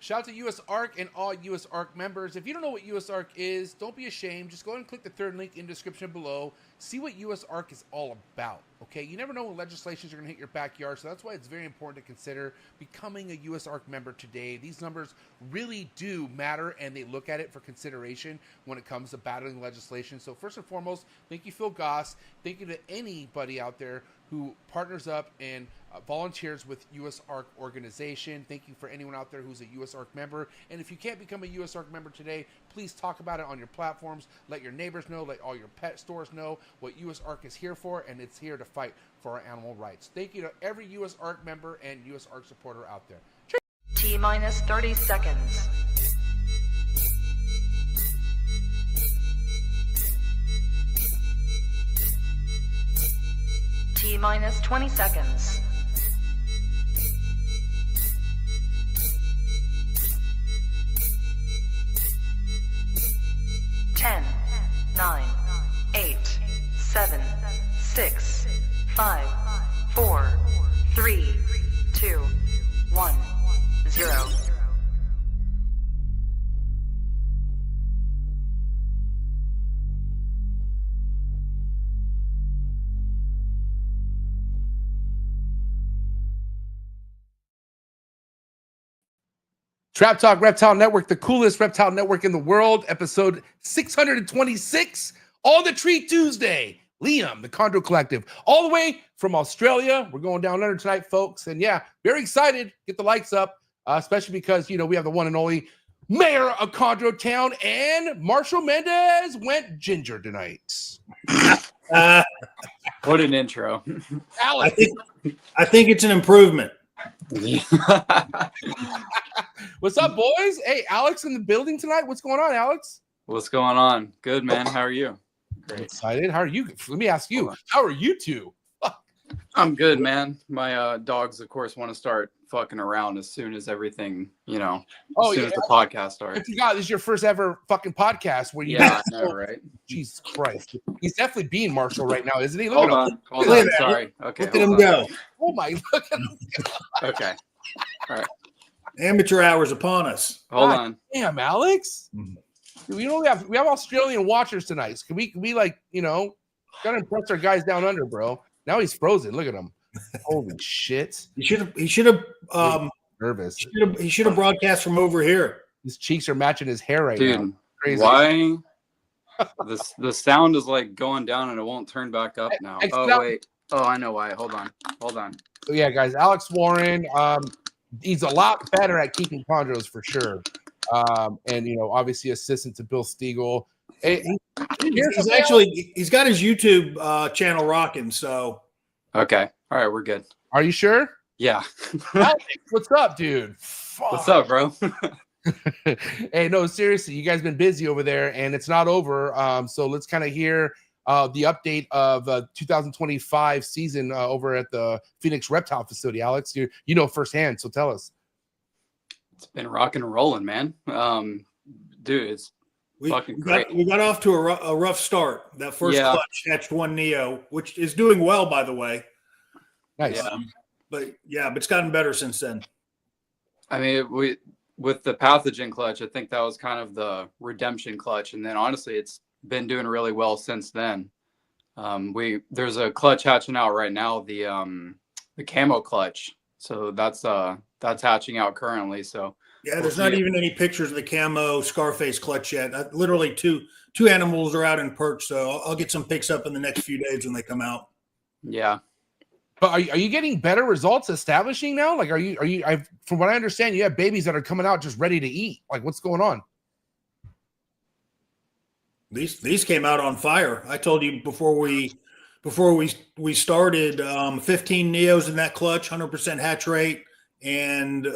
Shout out to USARK and all USARK members. If you don't know what USARK is, don't be ashamed. Just go ahead and click the third link in the description below. See what USARK is all about, okay? You never know when legislations are going to hit your backyard, so that's why it's very important to consider becoming a USARK member today. These numbers really do matter, and they look at it for consideration when it comes to battling legislation. So first and foremost, thank you, Phil Goss. Thank you to anybody out there who partners up and volunteers with USARK organization. Thank you for anyone out there who's a USARK member. And if you can't become a USARK member today, please talk about it on your platforms. Let your neighbors know, let all your pet stores know what USARK is here for, and it's here to fight for our animal rights. Thank you to every USARK member and USARK supporter out there. T-minus 30 seconds. T-minus 20 seconds. 10, 9, 8, 7, 6, 5, 4, 3, 2, 1, 0. Trap Talk Reptile Network, the coolest reptile network in the world, episode 626, On the Tree Tuesday. Liam, the Chondro Collective, all the way from Australia. We're going down under tonight, folks. And yeah, very excited. Get the likes up, especially because, you know, we have the one and only mayor of Chondro Town, and Marshall Mendez went ginger tonight. What an intro. Alex. I think it's an improvement. What's up, boys? Hey, Alex in the building tonight. What's going on, Alex? What's going on? Good, man. How are you? Great. Excited. How are you? Let me ask you. How are you two? I'm good, man. My dogs, of course, want to start fucking around as soon as everything, you know, as soon as the podcast starts. I forgot this is your first ever fucking podcast where you. Yeah, I know, right? Jesus Christ. He's definitely being Marshall right now, isn't he? Hold on. Sorry. Okay. Look at him go. Oh my! Look at him go. Okay. All right. Amateur hours upon us. Hold on. Damn, Alex. We have Australian watchers tonight. So can we like, you know, gotta impress our guys down under, bro. Now he's frozen. Look at him. Holy shit. He should have nervous. He should have broadcast from over here. His cheeks are matching his hair right now. Dude, crazy. Why the sound is like going down and it won't turn back up now. Oh wait. Oh, I know why. Hold on. So yeah, guys, Alex Warren, he's a lot better at keeping chondros for sure. And you know, obviously assistant to Bill Stiegel. He's got his YouTube channel rocking. So okay, all right, we're good. Are you sure? Yeah. Alex, what's up, dude? Fuck. What's up, bro? Hey, no, seriously, you guys been busy over there, and it's not over. So let's kind of hear the update of 2025 season over at the Phoenix Reptile facility. Alex, you know firsthand, so tell us. It's been rocking and rolling, man. Dude, it's fucking great. We got off to a rough start. That first clutch hatched one Neo, which is doing well, by the way. Nice. But it's gotten better since then. I mean, with the pathogen clutch, I think that was kind of the redemption clutch, and then honestly, it's been doing really well since then. There's a clutch hatching out right now, the camo clutch. So that's hatching out currently. So yeah, there's not even any pictures of the camo Scarface clutch yet. Literally two animals are out in perch. So I'll get some pics up in the next few days when they come out. Yeah. But are you getting better results establishing now? Like, from what I understand, you have babies that are coming out just ready to eat. Like, what's going on? These came out on fire. I told you before we started, 15 Neos in that clutch, 100% hatch rate, and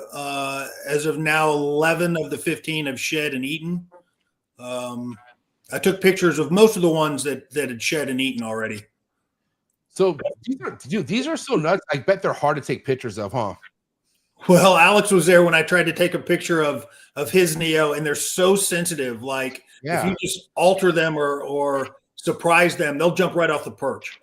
as of now, 11 of the 15 have shed and eaten. I took pictures of most of the ones that had shed and eaten already. So these are so nuts. I bet they're hard to take pictures of, huh? Well, Alex was there when I tried to take a picture of his Neo, and they're so sensitive. Like if you just alter them or surprise them, they'll jump right off the perch.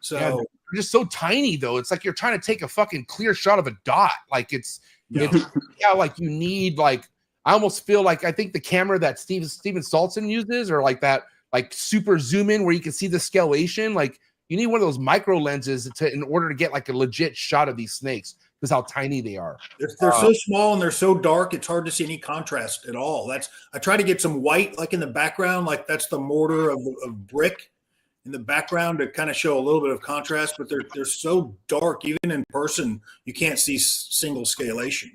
So they're just so tiny, though. It's like you're trying to take a fucking clear shot of a dot. Like it's Yeah. Like you need like I almost feel like I think the camera that Steven Saltzen uses, or like that like super zoom in where you can see the scalation, like you need one of those micro lenses in order to get like a legit shot of these snakes because how tiny they are. They're so small and they're so dark, it's hard to see any contrast at all. I try to get some white like in the background, like that's the mortar of brick in the background to kind of show a little bit of contrast, but they're so dark, even in person, you can't see single scalation.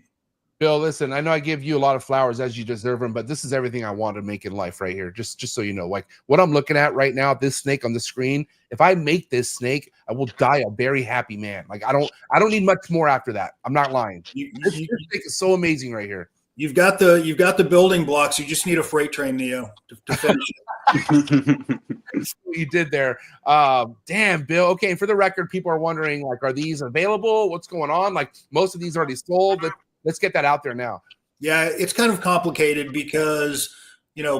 Bill, listen, I know I give you a lot of flowers as you deserve them, but this is everything I want to make in life right here. Just so you know, like what I'm looking at right now, this snake on the screen, if I make this snake, I will die a very happy man. Like I don't need much more after that. I'm not lying. This snake is so amazing right here. You've got the building blocks. You just need a freight train, Neo, to finish it. That's what you did there. Damn, Bill. Okay, and for the record, people are wondering, like, are these available? What's going on? Like, most of these already sold. Let's get that out there now. Yeah, it's kind of complicated because,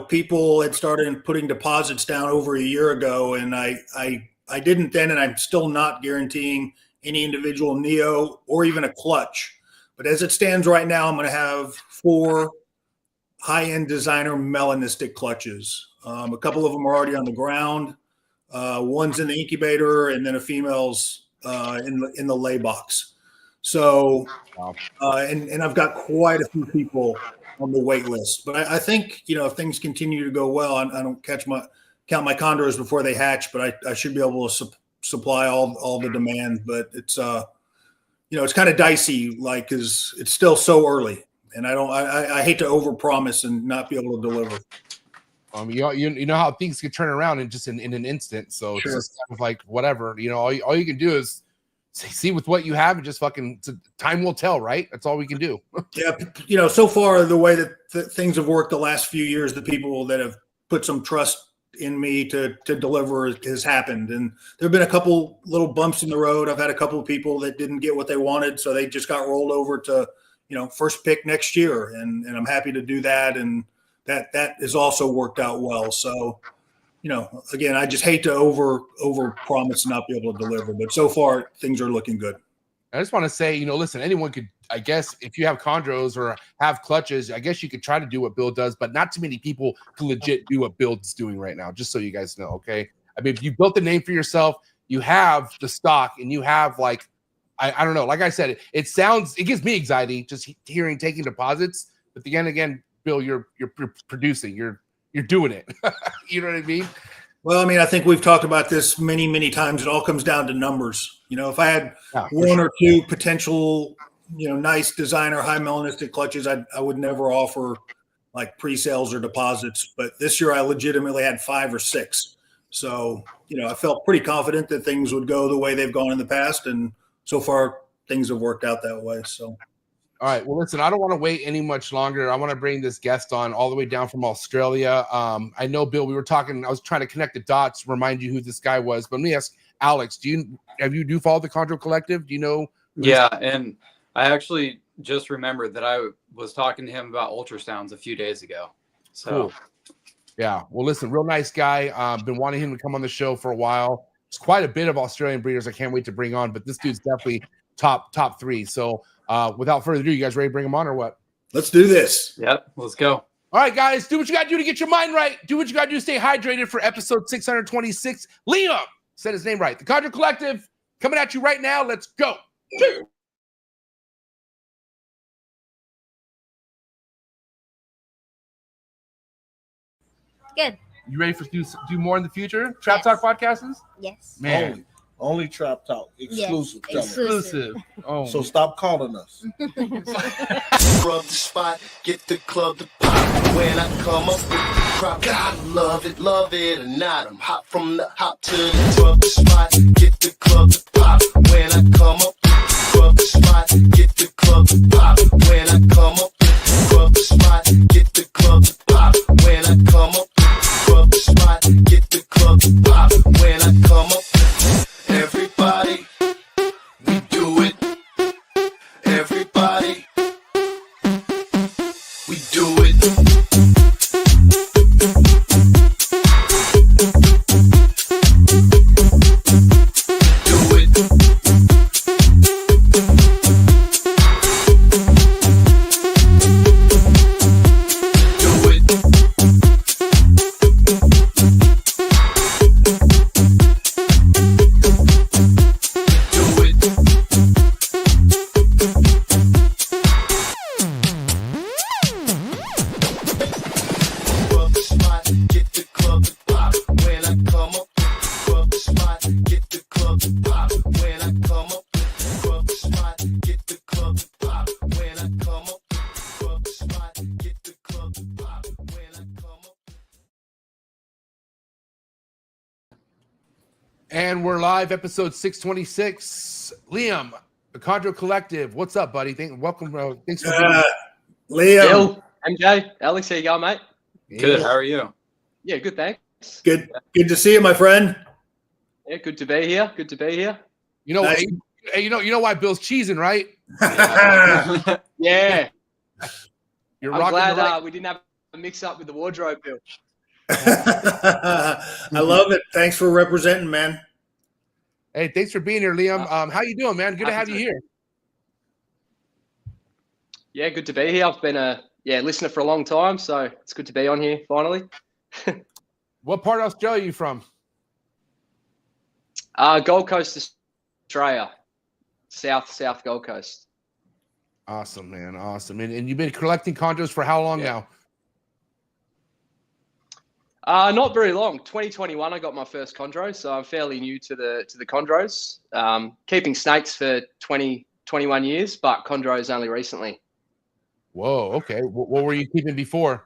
people had started putting deposits down over a year ago, and I didn't then, and I'm still not guaranteeing any individual Neo or even a clutch. But as it stands right now, I'm going to have 4 high-end designer melanistic clutches. A couple of them are already on the ground. One's in the incubator, and then a female's in the lay box. So, and I've got quite a few people on the wait list. But I think, if things continue to go well, I don't count my chondros before they hatch, but I should be able to supply all the demand. But it's it's kind of dicey, like, because it's still so early, and I hate to overpromise and not be able to deliver. You know how things can turn around in an instant. So Sure. It's just kind of like whatever. All you can do is see with what you have and just fucking time will tell, right? That's all we can do. Yeah, so far the way that things have worked the last few years, the people that have put some trust in me to deliver has happened, and there have been a couple little bumps in the road. I've had a couple of people that didn't get what they wanted, so they just got rolled over to first pick next year, and I'm happy to do that, and that has also worked out well. So again, I just hate to over promise and not be able to deliver, but so far things are looking good. I just want to say, listen, anyone could, I guess, if you have chondros or have clutches, I guess you could try to do what Bill does, but not too many people can legit do what Bill's doing right now, just so you guys know, okay? I mean, if you built the name for yourself, you have the stock, and you have, like, I don't know, like I said, it gives me anxiety just taking deposits, but again, Bill, you're producing, you're doing it. You know what I mean? Well, I mean, I think we've talked about this many, many times. It all comes down to numbers. If I had one or two potential, nice designer high melanistic clutches, I would never offer like pre-sales or deposits. But this year I legitimately had 5 or 6. So, I felt pretty confident that things would go the way they've gone in the past. And so far things have worked out that way. So. All right. Well, listen, I don't want to wait any much longer. I want to bring this guest on all the way down from Australia. I know, Bill, we were talking, I was trying to connect the dots, remind you who this guy was. But let me ask Alex, do you follow the Chondro Collective? Do you know? Yeah. And I actually just remembered that I was talking to him about ultrasounds a few days ago. So, cool. Yeah. Well, listen, real nice guy. Been wanting him to come on the show for a while. There's quite a bit of Australian breeders I can't wait to bring on, but this dude's definitely top 3. So, without further ado, you guys ready to bring him on or what? Let's do this. Yep, let's go. All right, guys, do what you got to do to get your mind right. Do what you got to do to stay hydrated for episode 626. Liam said his name right. The Chondro Collective coming at you right now. Let's go. Good. You ready for do more in the future? Trap Talk podcasts? Yes. Man. Only Trap Talk. Exclusive. Yes, coming. Exclusive. Oh. So stop calling us. Rub the spot, get the club to pop. When I come up with the crop, I love it or not. I'm hot from the hop to the rub the spot, get the club to pop. When I come up with the rub the spot, get the club to pop. When I come up with the rub the spot, get the club to pop. When I come up with the rub the spot, get the club to pop. When I come up with everybody, we do it. Everybody, we do it. And we're live, episode 626. Liam, the Chondro Collective. What's up, buddy? Welcome, bro. Thanks for being here. Liam. Bill, MJ, Alex, how you going, mate? Good. How are you? Yeah, good, thanks. Good to see you, my friend. Yeah, good to be here. Good to be here. You know, Nice. hey, you know why Bill's cheesing, right? Yeah, You're I'm rocking glad the right. we didn't have a mix-up with the wardrobe, Bill. I love it. Thanks for representing, man. Hey, thanks for being here, Liam. How you doing, man? Good to have you here. Yeah, good to be here. I've been a listener for a long time, so it's good to be on here finally. What part of Australia are you from? Gold Coast, Australia, South Gold Coast. Awesome, man. Awesome. And you've been collecting chondros for how long now? Not very long. 2021, I got my first chondro, so I'm fairly new to the chondros. Keeping snakes for 21 years, but chondros only recently. Whoa. Okay. What were you keeping before?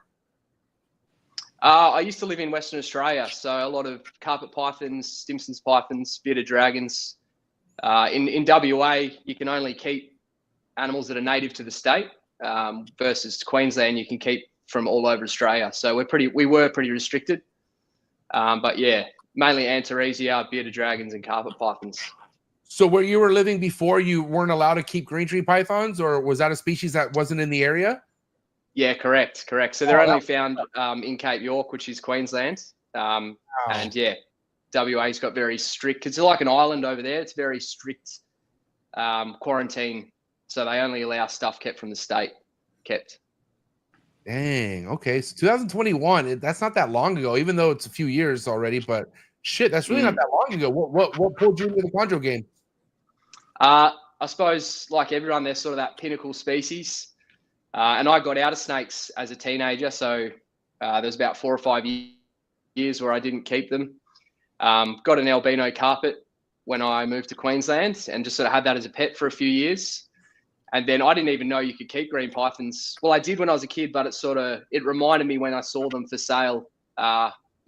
I used to live in Western Australia, so a lot of carpet pythons, Stimson's pythons, bearded dragons. In WA, you can only keep animals that are native to the state, versus Queensland, you can keep from all over Australia. So we were pretty restricted. But yeah, mainly Antaresia, bearded dragons, and carpet pythons. So where you were living before, you weren't allowed to keep green tree pythons, or was that a species that wasn't in the area? Yeah, correct. So they're only found in Cape York, which is Queensland. And yeah, WA's got very strict. It's like an island over there. It's very strict quarantine. So they only allow stuff kept from the state kept. Dang. Okay. So 2021. That's not that long ago, even though it's a few years already. But shit, that's really not that long ago. What pulled you into the chondro game? I suppose, like everyone, they're sort of that pinnacle species. And I got out of snakes as a teenager, so there's about 4 or 5 years where I didn't keep them. Got an albino carpet when I moved to Queensland, and just sort of had that as a pet for a few years. And then I didn't even know you could keep green pythons. Well, I did when I was a kid, but it reminded me when I saw them for sale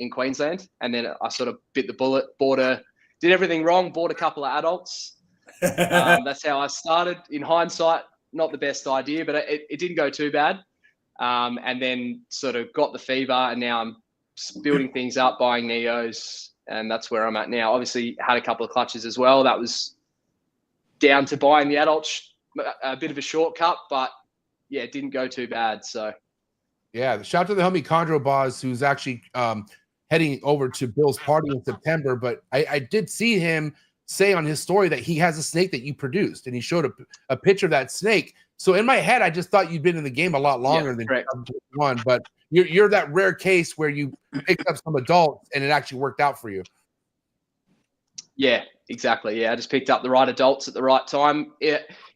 in Queensland. And then I sort of bit the bullet, did everything wrong, bought a couple of adults. That's how I started. In hindsight, not the best idea, but it didn't go too bad. And then sort of got the fever, and now I'm building things up, buying Neos, and that's where I'm at now. Obviously, had a couple of clutches as well. That was down to buying the adults, a bit of a shortcut, but yeah, it didn't go too bad. So yeah, shout out to the homie Chondro Boz, who's actually heading over to Bill's party in September. But I did see him say on his story that he has a snake that you produced, and he showed a picture of that snake. So in my head, I just thought you'd been in the game a lot longer than one, but you're that rare case where you picked up some adults and it actually worked out for you. Yeah, exactly. Yeah, I just picked up the right adults at the right time.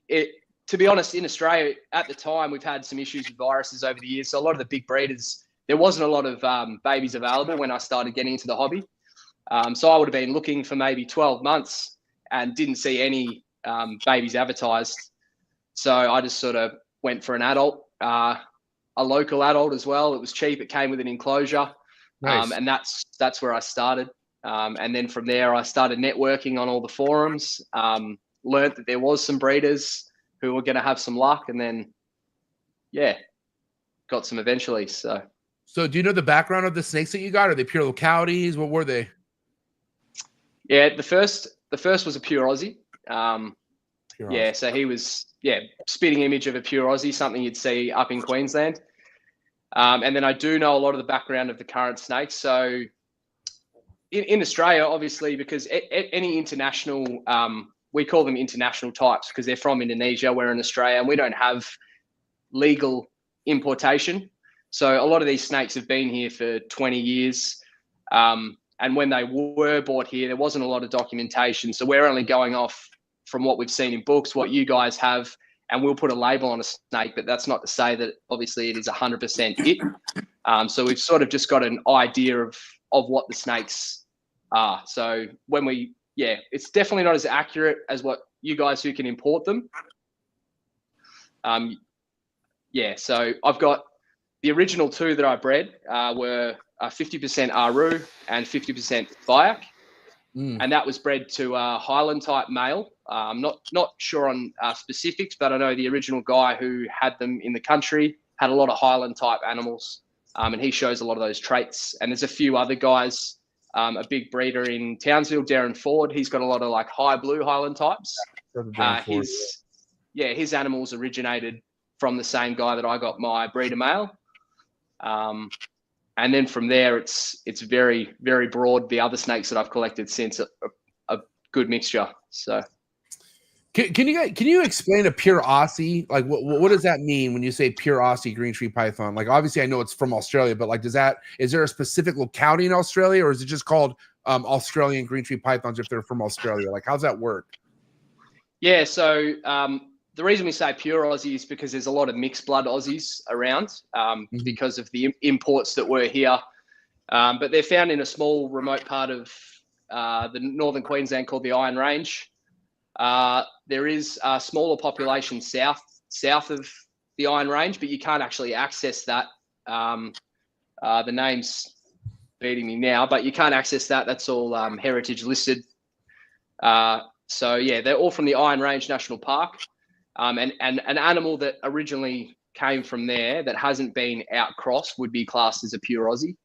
To be honest, in Australia at the time, we've had some issues with viruses over the years. So a lot of the big breeders, there wasn't a lot of babies available when I started getting into the hobby. So I would have been looking for maybe 12 months and didn't see any babies advertised. So I just sort of went for an adult, a local adult as well. It was cheap. It came with an enclosure. Nice. And that's where I started. And then from there, I started networking on all the forums, learned that there was some breeders who were going to have some luck, and then, yeah, got some eventually. So do you know the background of the snakes that you got? Are they pure localities? What were they? Yeah, the first was a pure Aussie. Yeah, so he was, spitting image of a pure Aussie, something you'd see up in Queensland. And then I do know a lot of the background of the current snakes. So in Australia, obviously, because any international, we call them international types because they're from Indonesia. We're in Australia and we don't have legal importation. So a lot of these snakes have been here for 20 years. And when they were bought here, there wasn't a lot of documentation. So we're only going off from what we've seen in books, what you guys have, and we'll put a label on a snake, but that's not to say that obviously it is 100% it. So we've sort of just got an idea of what the snakes are. So when it's definitely not as accurate as what you guys who can import them. So I've got the original two that I bred were 50% Aru and 50% Biak. and that was bred to a Highland type male. I'm not sure on specifics, but I know the original guy who had them in the country had a lot of Highland type animals, and he shows a lot of those traits. And there's a few other guys, a big breeder in Townsville, Darren Ford. He's got a lot of like high blue Highland types. His animals originated from the same guy that I got my breeder male. And then from there, it's very, very broad. The other snakes that I've collected since a good mixture. So, can you explain a pure Aussie? Like, what does that mean when you say pure Aussie green tree python? Like, obviously, I know it's from Australia, but like, is there a specific locality in Australia, or is it just called Australian green tree pythons if they're from Australia? Like, how's that work? Yeah, so the reason we say pure Aussie is because there's a lot of mixed blood Aussies around because of the imports that were here. But they're found in a small remote part of the northern Queensland called the Iron Range. There is a smaller population south of the Iron Range, but you can't actually access that. The name's beating me now, but you can't access that. That's all heritage listed. So yeah, they're all from the Iron Range National Park. And an animal that originally came from there that hasn't been outcrossed would be classed as a pure Aussie.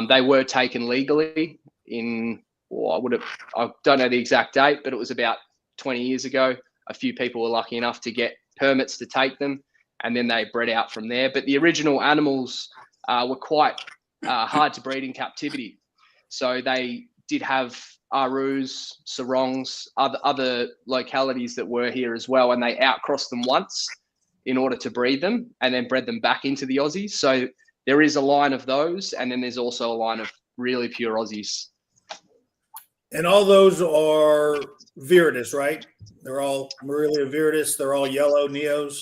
They were taken legally in, I don't know the exact date, but it was about 20 years ago. A few people were lucky enough to get permits to take them, and then they bred out from there. But the original animals were quite hard to breed in captivity. So they did have Arus, Sarongs, other localities that were here as well, and they outcrossed them once in order to breed them and then bred them back into the Aussies. So there is a line of those, and then there's also a line of really pure Aussies. And all those are viridis, right? They're all Morelia viridis. They're all yellow Neos.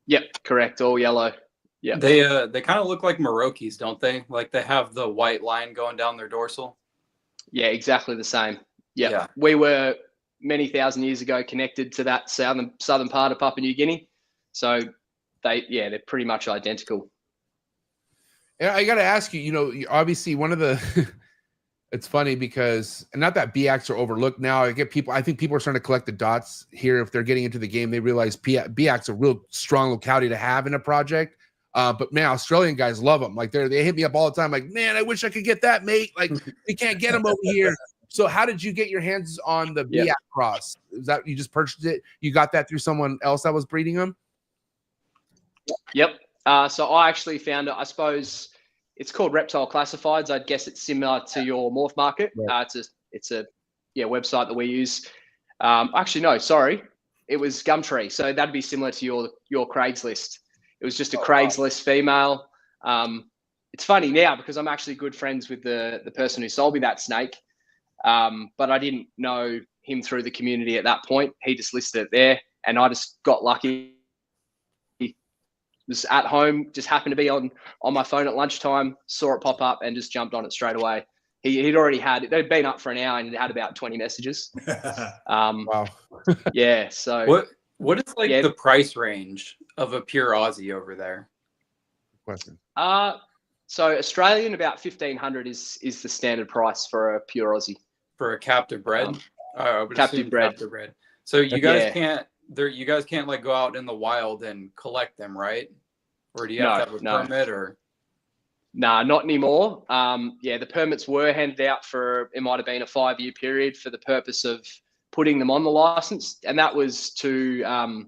Yep, correct. All yellow. Yeah. They kind of look like Merauke's, don't they? Like they have the white line going down their dorsal. Yeah, exactly the same. Yep. Yeah. We were many thousand years ago connected to that southern part of Papua New Guinea. So they're pretty much identical. Yeah, I got to ask you, obviously one of the, it's funny because, and not that BACs are overlooked now. I think people are starting to collect the dots here. If they're getting into the game, they realize BACs are a real strong locality to have in a project. But man, Australian guys love them. Like they hit me up all the time. Like, man, I wish I could get that, mate. Like we can't get them over here. So how did you get your hands on the BAC cross? Is that you just purchased it? You got that through someone else that was breeding them? Yep. So I actually found it. I suppose it's called Reptile Classifieds. I guess it's similar to your MORPH market. Right. It's a website that we use. Actually, no, sorry, it was Gumtree. So that'd be similar to your Craigslist. It was just a Craigslist female. It's funny now because I'm actually good friends with the person who sold me that snake. But I didn't know him through the community at that point. He just listed it there, and I just got lucky. He was at home, just happened to be on my phone at lunchtime, saw it pop up, and just jumped on it straight away. He'd already they'd been up for an hour and it had about 20 messages. Wow. Yeah. So what is the price range of a pure Aussie over there? Question. So Australian about 1,500 is the standard price for a pure Aussie. For a captive bred? Captive bred. So you guys can't like go out in the wild and collect them, right? Or do you have to have a permit or? Nah, not anymore. The permits were handed out for, it might have been a 5-year period for the purpose of putting them on the license. And that was to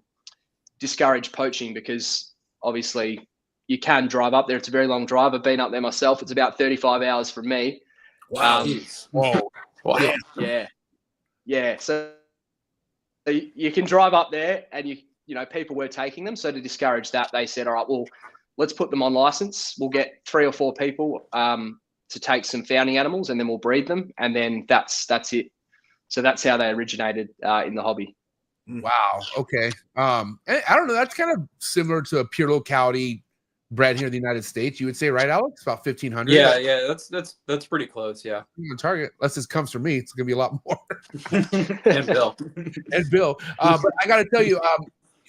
discourage poaching because obviously you can drive up there. It's a very long drive. I've been up there myself. It's about 35 hours from me. Wow. Whoa. Wow. Yeah. So you can drive up there and people were taking them. So to discourage that, they said, all right, well, let's put them on license. We'll get 3 or 4 people to take some founding animals and then we'll breed them. And then that's it. So that's how they originated in the hobby. Wow. Okay. I don't know. That's kind of similar to a pure locality bred here in the United States. You would say, right, Alex? About 1,500. Yeah. That's pretty close. Yeah. Target. Unless this comes from me, it's gonna be a lot more. And Bill. But I got to tell you,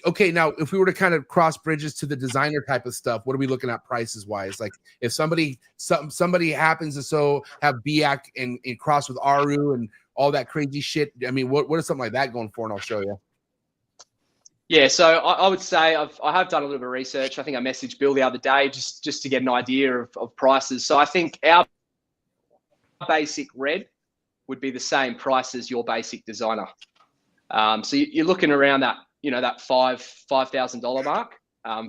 okay, now if we were to kind of cross bridges to the designer type of stuff, what are we looking at prices wise? Like if somebody happens to have Biak and cross with Aru and all that crazy shit, I mean, what is something like that going for? And I'll show you. Yeah, so I would say I have done a little bit of research. I think I messaged Bill the other day just to get an idea of prices. So I think our basic red would be the same price as your basic designer. So you're looking around that, that $5,000 mark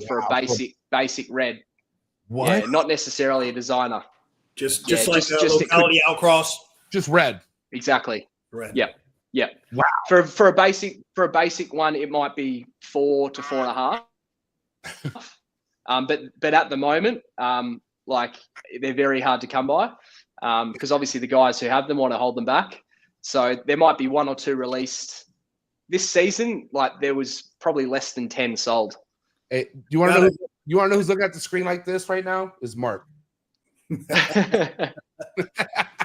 for a basic red. What? Yeah, not necessarily a designer. Just like a locality outcross. Just red. Exactly. Red. Yep. Yep. Wow. For a basic one, it might be 4 to 4.5. But at the moment, like they're very hard to come by because obviously the guys who have them want to hold them back. So there might be 1 or 2 released this season. Like there was probably less than 10 sold. Hey, you want to know? You want to know who's looking at the screen like this right now? Is Mark.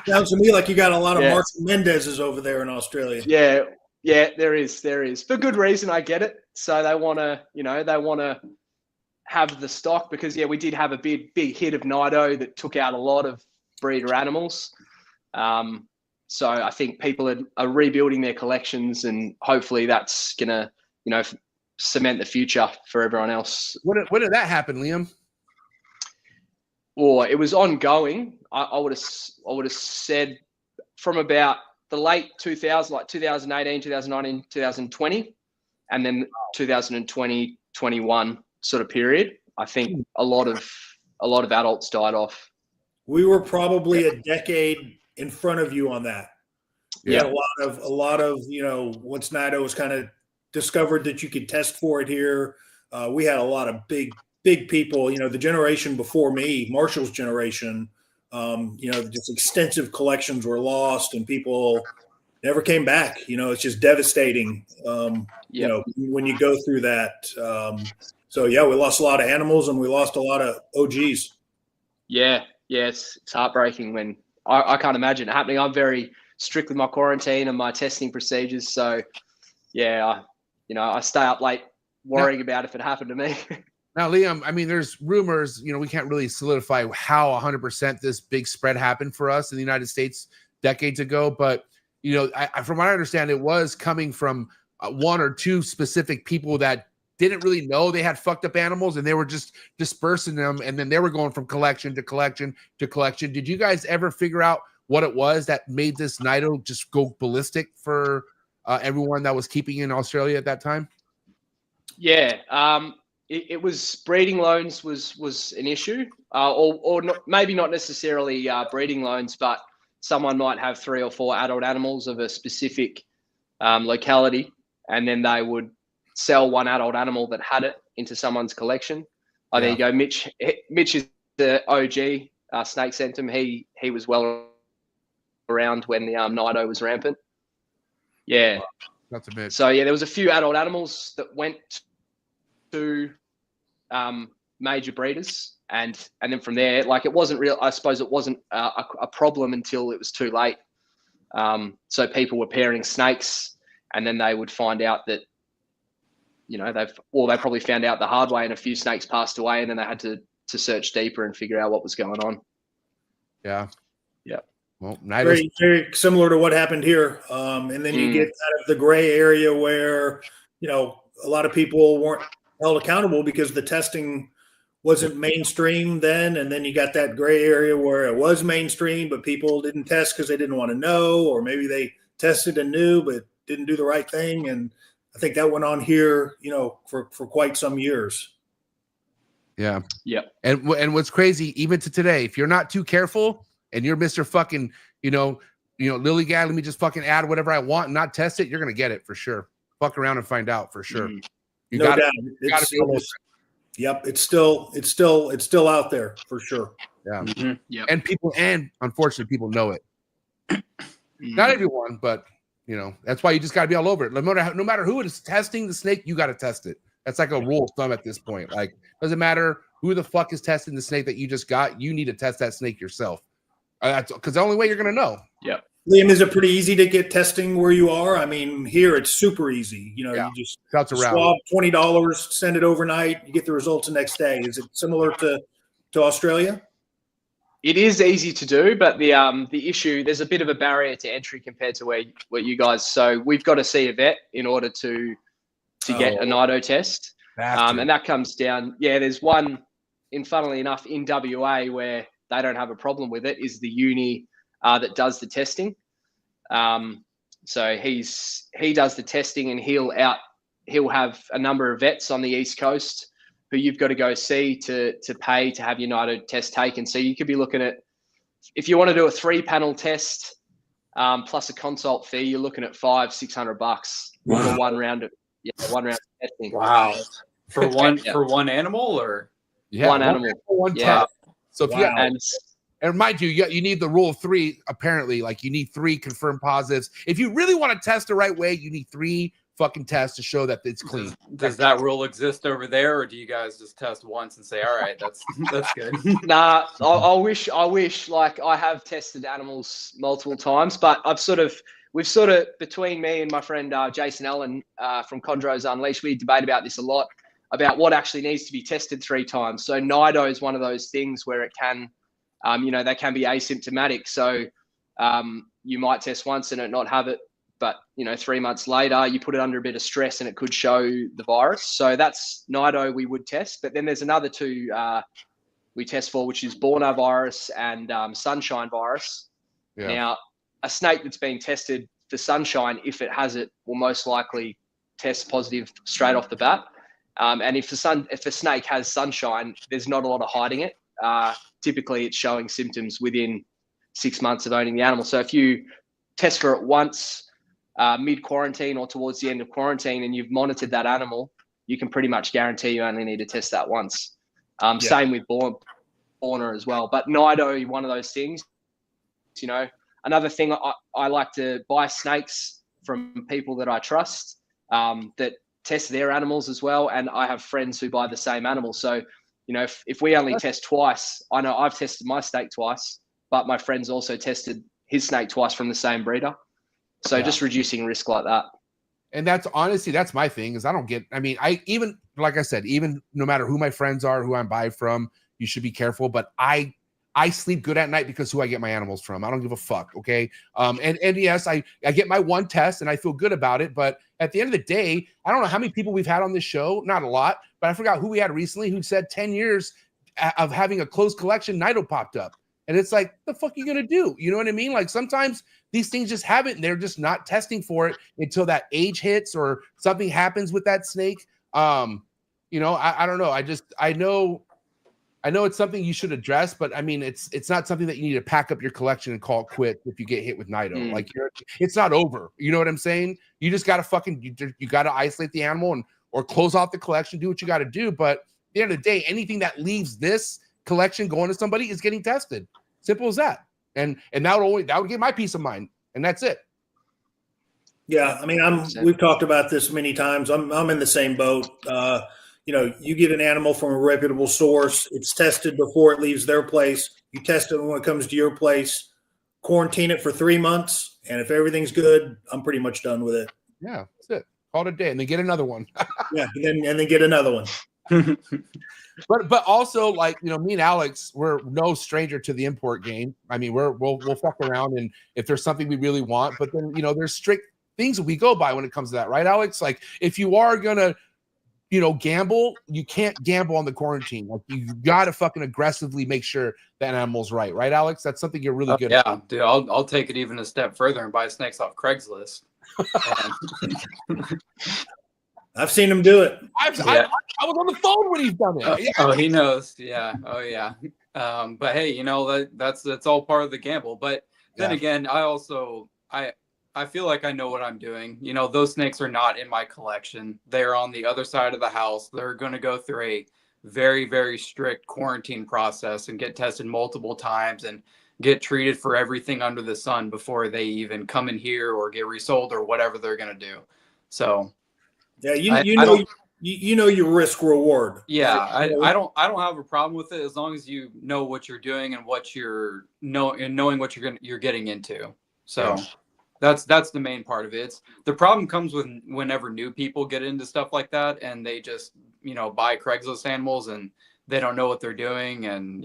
Sounds to me like you got a lot of Mark Mendez's over there in Australia. Yeah, there is for good reason. I get it. So they want to, have the stock because we did have a big hit of Nido that took out a lot of breeder animals. So I think people are rebuilding their collections, and hopefully that's gonna, cement the future for everyone else. When did that happen, Liam? Or it was ongoing. I would have said from about the late 2000s, like 2018, 2019, 2020, and then 2020, 21 sort of period. I think a lot of adults died off. We were probably a decade in front of you on that. Yeah, a lot of once Nido was kind of discovered that you could test for it here, we had a lot of big people, the generation before me, Marshall's generation, just extensive collections were lost and people never came back. It's just devastating, when you go through that. So we lost a lot of animals and we lost a lot of OGs. Yeah, it's heartbreaking when I can't imagine it happening. I'm very strict with my quarantine and my testing procedures. So I stay up late worrying about if it happened to me. Now, Liam, I mean, there's rumors, we can't really solidify how 100% this big spread happened for us in the United States decades ago. But, from what I understand, it was coming from 1 or 2 specific people that didn't really know they had fucked up animals and they were just dispersing them. And then they were going from collection to collection to collection. Did you guys ever figure out what it was that made this Nido just go ballistic for everyone that was keeping in Australia at that time? Yeah. It was breeding loans was an issue, or not, maybe not necessarily breeding loans, but someone might have 3 or 4 adult animals of a specific locality, and then they would sell one adult animal that had it into someone's collection. Oh, there you go. Mitch is the OG snake centum. He was well around when the Nido was rampant. Yeah. That's a bit. So there was a few adult animals that went to major breeders, and then from there, like it wasn't real. I suppose it wasn't a problem until it was too late. So people were pairing snakes, and then they would find out that they probably found out the hard way, and a few snakes passed away, and then they had to search deeper and figure out what was going on. Yeah. Well, very, very similar to what happened here. And then you get out of the gray area where, a lot of people weren't held accountable because the testing wasn't mainstream then. And then you got that gray area where it was mainstream, but people didn't test because they didn't want to know, or maybe they tested and knew, but didn't do the right thing. And I think that went on here, for quite some years. Yeah. Yeah. And what's crazy, even to today, if you're not too careful, and you're Mr. fucking, lily guy, let me just fucking add whatever I want and not test it, you're going to get it for sure. Fuck around and find out for sure. No doubt. Yep. It's still out there for sure. Yeah. Mm-hmm. Yep. And unfortunately people know it. Not everyone, but that's why you just got to be all over it. No matter who is testing the snake, you got to test it. That's like a rule of thumb at this point. Like, doesn't matter who the fuck is testing the snake that you just got. You need to test that snake yourself. Because the only way you're going to know. Yeah. Liam, is it pretty easy to get testing where you are? I mean, here it's super easy. You know, Yeah. you just That's around. swab $20, send it overnight, you get the results the next day. Is it similar to Australia? It is easy to do, but the issue, there's a bit of a barrier to entry compared to what you guys. So we've got to see a vet in order to get a Nido test, and that comes down. Yeah, there's one, funnily enough, in WA where they don't have a problem with it. Is the uni that does the testing. So he does the testing, and he'll have a number of vets on the East Coast who you've got to go see to pay to have your Nido test taken. So you could be looking at, if you want to do a 3-panel test plus a consult fee, you're looking at $500-600 for one round of testing. Wow. For one animal, or one animal, one yeah. test. So if and mind you, you need the rule of 3. Apparently, like you need 3 confirmed positives. If you really want to test the right way, you need 3 fucking tests to show that it's clean. Does that rule exist over there, or do you guys just test once and say, all right, that's good? Nah, I wish like I have tested animals multiple times, but we've sort of between me and my friend Jason Allen from Chondros Unleashed, we debate about this a lot, about what actually needs to be tested 3 times. So Nido is one of those things where it can, they can be asymptomatic. So you might test once and it not have it, but 3 months later you put it under a bit of stress and it could show the virus. So that's Nido we would test. But then there's another 2 we test for, which is Borna virus and sunshine virus. Yeah. Now, a snake that's being tested for sunshine, if it has it, will most likely test positive straight off the bat. And if the snake has sunshine, there's not a lot of hiding it. Typically, it's showing symptoms within 6 months of owning the animal. So if you test for it once, mid-quarantine or towards the end of quarantine, and you've monitored that animal, you can pretty much guarantee you only need to test that once. Same with Borna as well. But Nido, one of those things, Another thing, I like to buy snakes from people that I trust that test their animals as well. And I have friends who buy the same animal. So, if we only test twice, I know I've tested my snake twice, but my friend's also tested his snake twice from the same breeder. So just reducing risk like that. And that's honestly, that's my thing is like I said, even no matter who my friends are, who I'm buying from, you should be careful. But I sleep good at night because who I get my animals from. I don't give a fuck. Okay. And yes, I get my one test and I feel good about it. But at the end of the day, I don't know how many people we've had on this show. Not a lot, but I forgot who we had recently who said 10 years of having a closed collection, Nido popped up. And it's like, the fuck are you going to do? You know what I mean? Like sometimes these things just happen and they're just not testing for it until that age hits or something happens with that snake. I don't know. I know it's something you should address, but I mean, it's not something that you need to pack up your collection and call it quit if you get hit with Nido. Like it's not over. You know what I'm saying? You just got to you got to isolate the animal or close off the collection, do what you got to do. But at the end of the day, anything that leaves this collection going to somebody is getting tested. Simple as that. And that would get my peace of mind. And that's it. Yeah. I mean, we've talked about this many times. I'm in the same boat. You get an animal from a reputable source. It's tested before it leaves their place. You test it when it comes to your place, quarantine it for 3 months. And if everything's good, I'm pretty much done with it. Yeah, that's it. Call it a day and then get another one. Yeah. And then get another one. But also, like, me and Alex, we're no stranger to the import game. I mean, we'll fuck around, and if there's something we really want, but then there's strict things we go by when it comes to that, right, Alex? Like, if you are gonna gamble, you can't gamble on the quarantine. Like, you gotta fucking aggressively make sure that animal's right, Alex? That's something you're really good at. Yeah, dude, I'll take it even a step further and buy snakes off Craigslist. I've seen him do it. I was on the phone when he's done it. Oh, he knows. Yeah. Oh, yeah. But hey, that's all part of the gamble. But then again, I feel like I know what I'm doing. Those snakes are not in my collection. They're on the other side of the house. They're going to go through a very, very strict quarantine process and get tested multiple times and get treated for everything under the sun before they even come in here or get resold or whatever they're going to do. So. Yeah, you know your risk reward. Yeah, I don't have a problem with it as long as you know what you're doing and what you're knowing what you're getting into. So that's the main part of it. The problem comes with whenever new people get into stuff like that and they just, buy Craigslist animals and they don't know what they're doing, and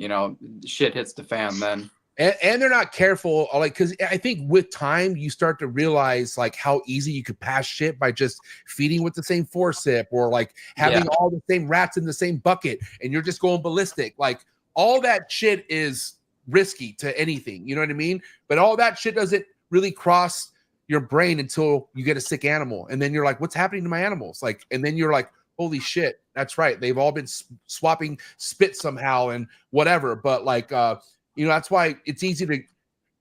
shit hits the fan then. And they're not careful, like, because I think with time you start to realize like how easy you could pass shit by just feeding with the same forcip, or like having all the same rats in the same bucket, and you're just going ballistic. Like all that shit is risky to anything, you know what I mean? But all that shit doesn't really cross your brain until you get a sick animal, and then you're like, what's happening to my animals? Like, and then you're like, holy shit, that's right, they've all been swapping spit somehow and whatever. But like that's why it's easy to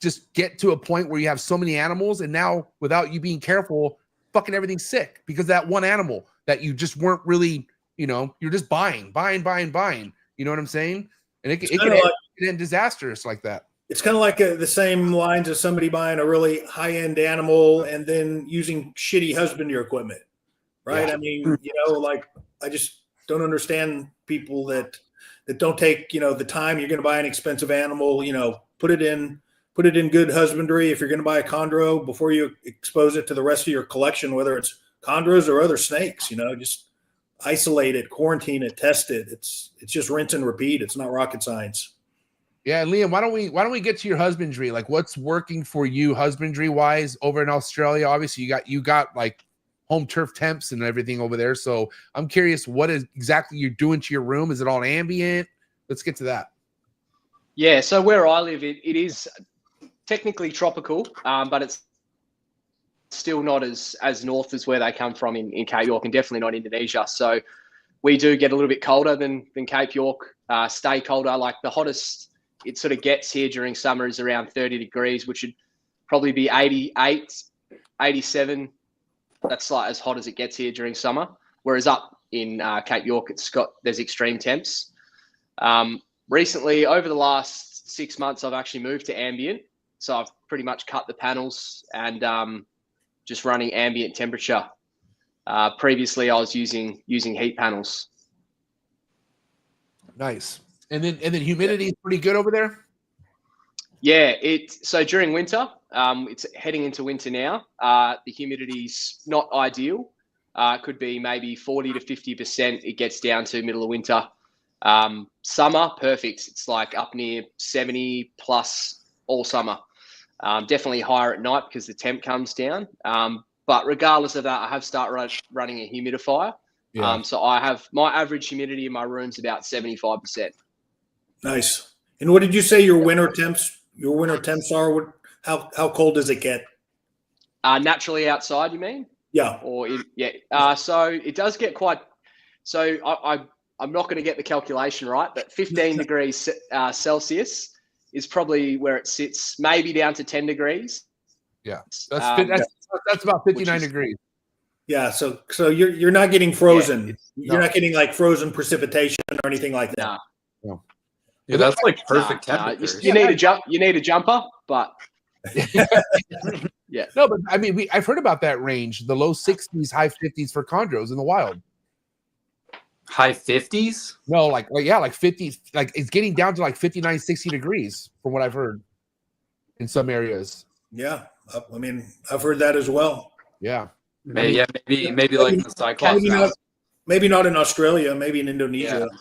just get to a point where you have so many animals, and now without you being careful, fucking everything's sick because that one animal that you just weren't really, you're just buying. You know what I'm saying? And it can end disastrous like that. It's kind of like the same lines as somebody buying a really high-end animal and then using shitty husbandry equipment, right? Yeah. I mean, like I just don't understand people that don't take, the time. You're going to buy an expensive animal, put it in good husbandry. If you're going to buy a chondro, before you expose it to the rest of your collection, whether it's chondros or other snakes, just isolate it, quarantine it, test it. It's just rinse and repeat. It's not rocket science. Yeah, Liam, why don't we get to your husbandry? Like, what's working for you husbandry wise over in Australia? Obviously, you got like home turf temps and everything over there. So I'm curious, what is exactly you're doing to your room? Is it all ambient? Let's get to that. Yeah, so where I live, it is technically tropical, but it's still not as north as where they come from in Cape York, and definitely not Indonesia. So we do get a little bit colder than Cape York, stay colder. Like the hottest it sort of gets here during summer is around 30 degrees, which would probably be 88, 87. That's like as hot as it gets here during summer. Whereas up in Cape York, there's extreme temps. Recently, over the last 6 months, I've actually moved to ambient. So I've pretty much cut the panels and just running ambient temperature. Previously, I was using heat panels. Nice. And then humidity is pretty good over there? Yeah, so during winter, it's heading into winter now. The humidity's not ideal. It could be maybe 40 to 50%. It gets down to middle of winter. Summer, perfect. It's like up near 70 plus all summer. Definitely higher at night because the temp comes down. But regardless of that, I have started running a humidifier. Yeah. So I have my average humidity in my room's about 75%. Nice. And what did you say your winter temps are? How cold does it get? Naturally outside, you mean? Yeah. So it does get quite. So I'm not going to get the calculation right, but 15 degrees Celsius is probably where it sits, maybe down to 10 degrees. Yeah, that's about 59 degrees. Yeah, so you're not getting frozen. You're not getting like frozen precipitation or anything like that. No. Yeah, that's like perfect temperature. You need a jumper, but yeah. No, but I mean, I've heard about that range, the low 60s, high 50s for chondros in the wild. High 50s? No, like 50s. Like it's getting down to like 59, 60 degrees from what I've heard in some areas. Yeah, I mean, I've heard that as well. Yeah. Maybe like in the Cyclops. Maybe not in Australia. Maybe in Indonesia. Yeah.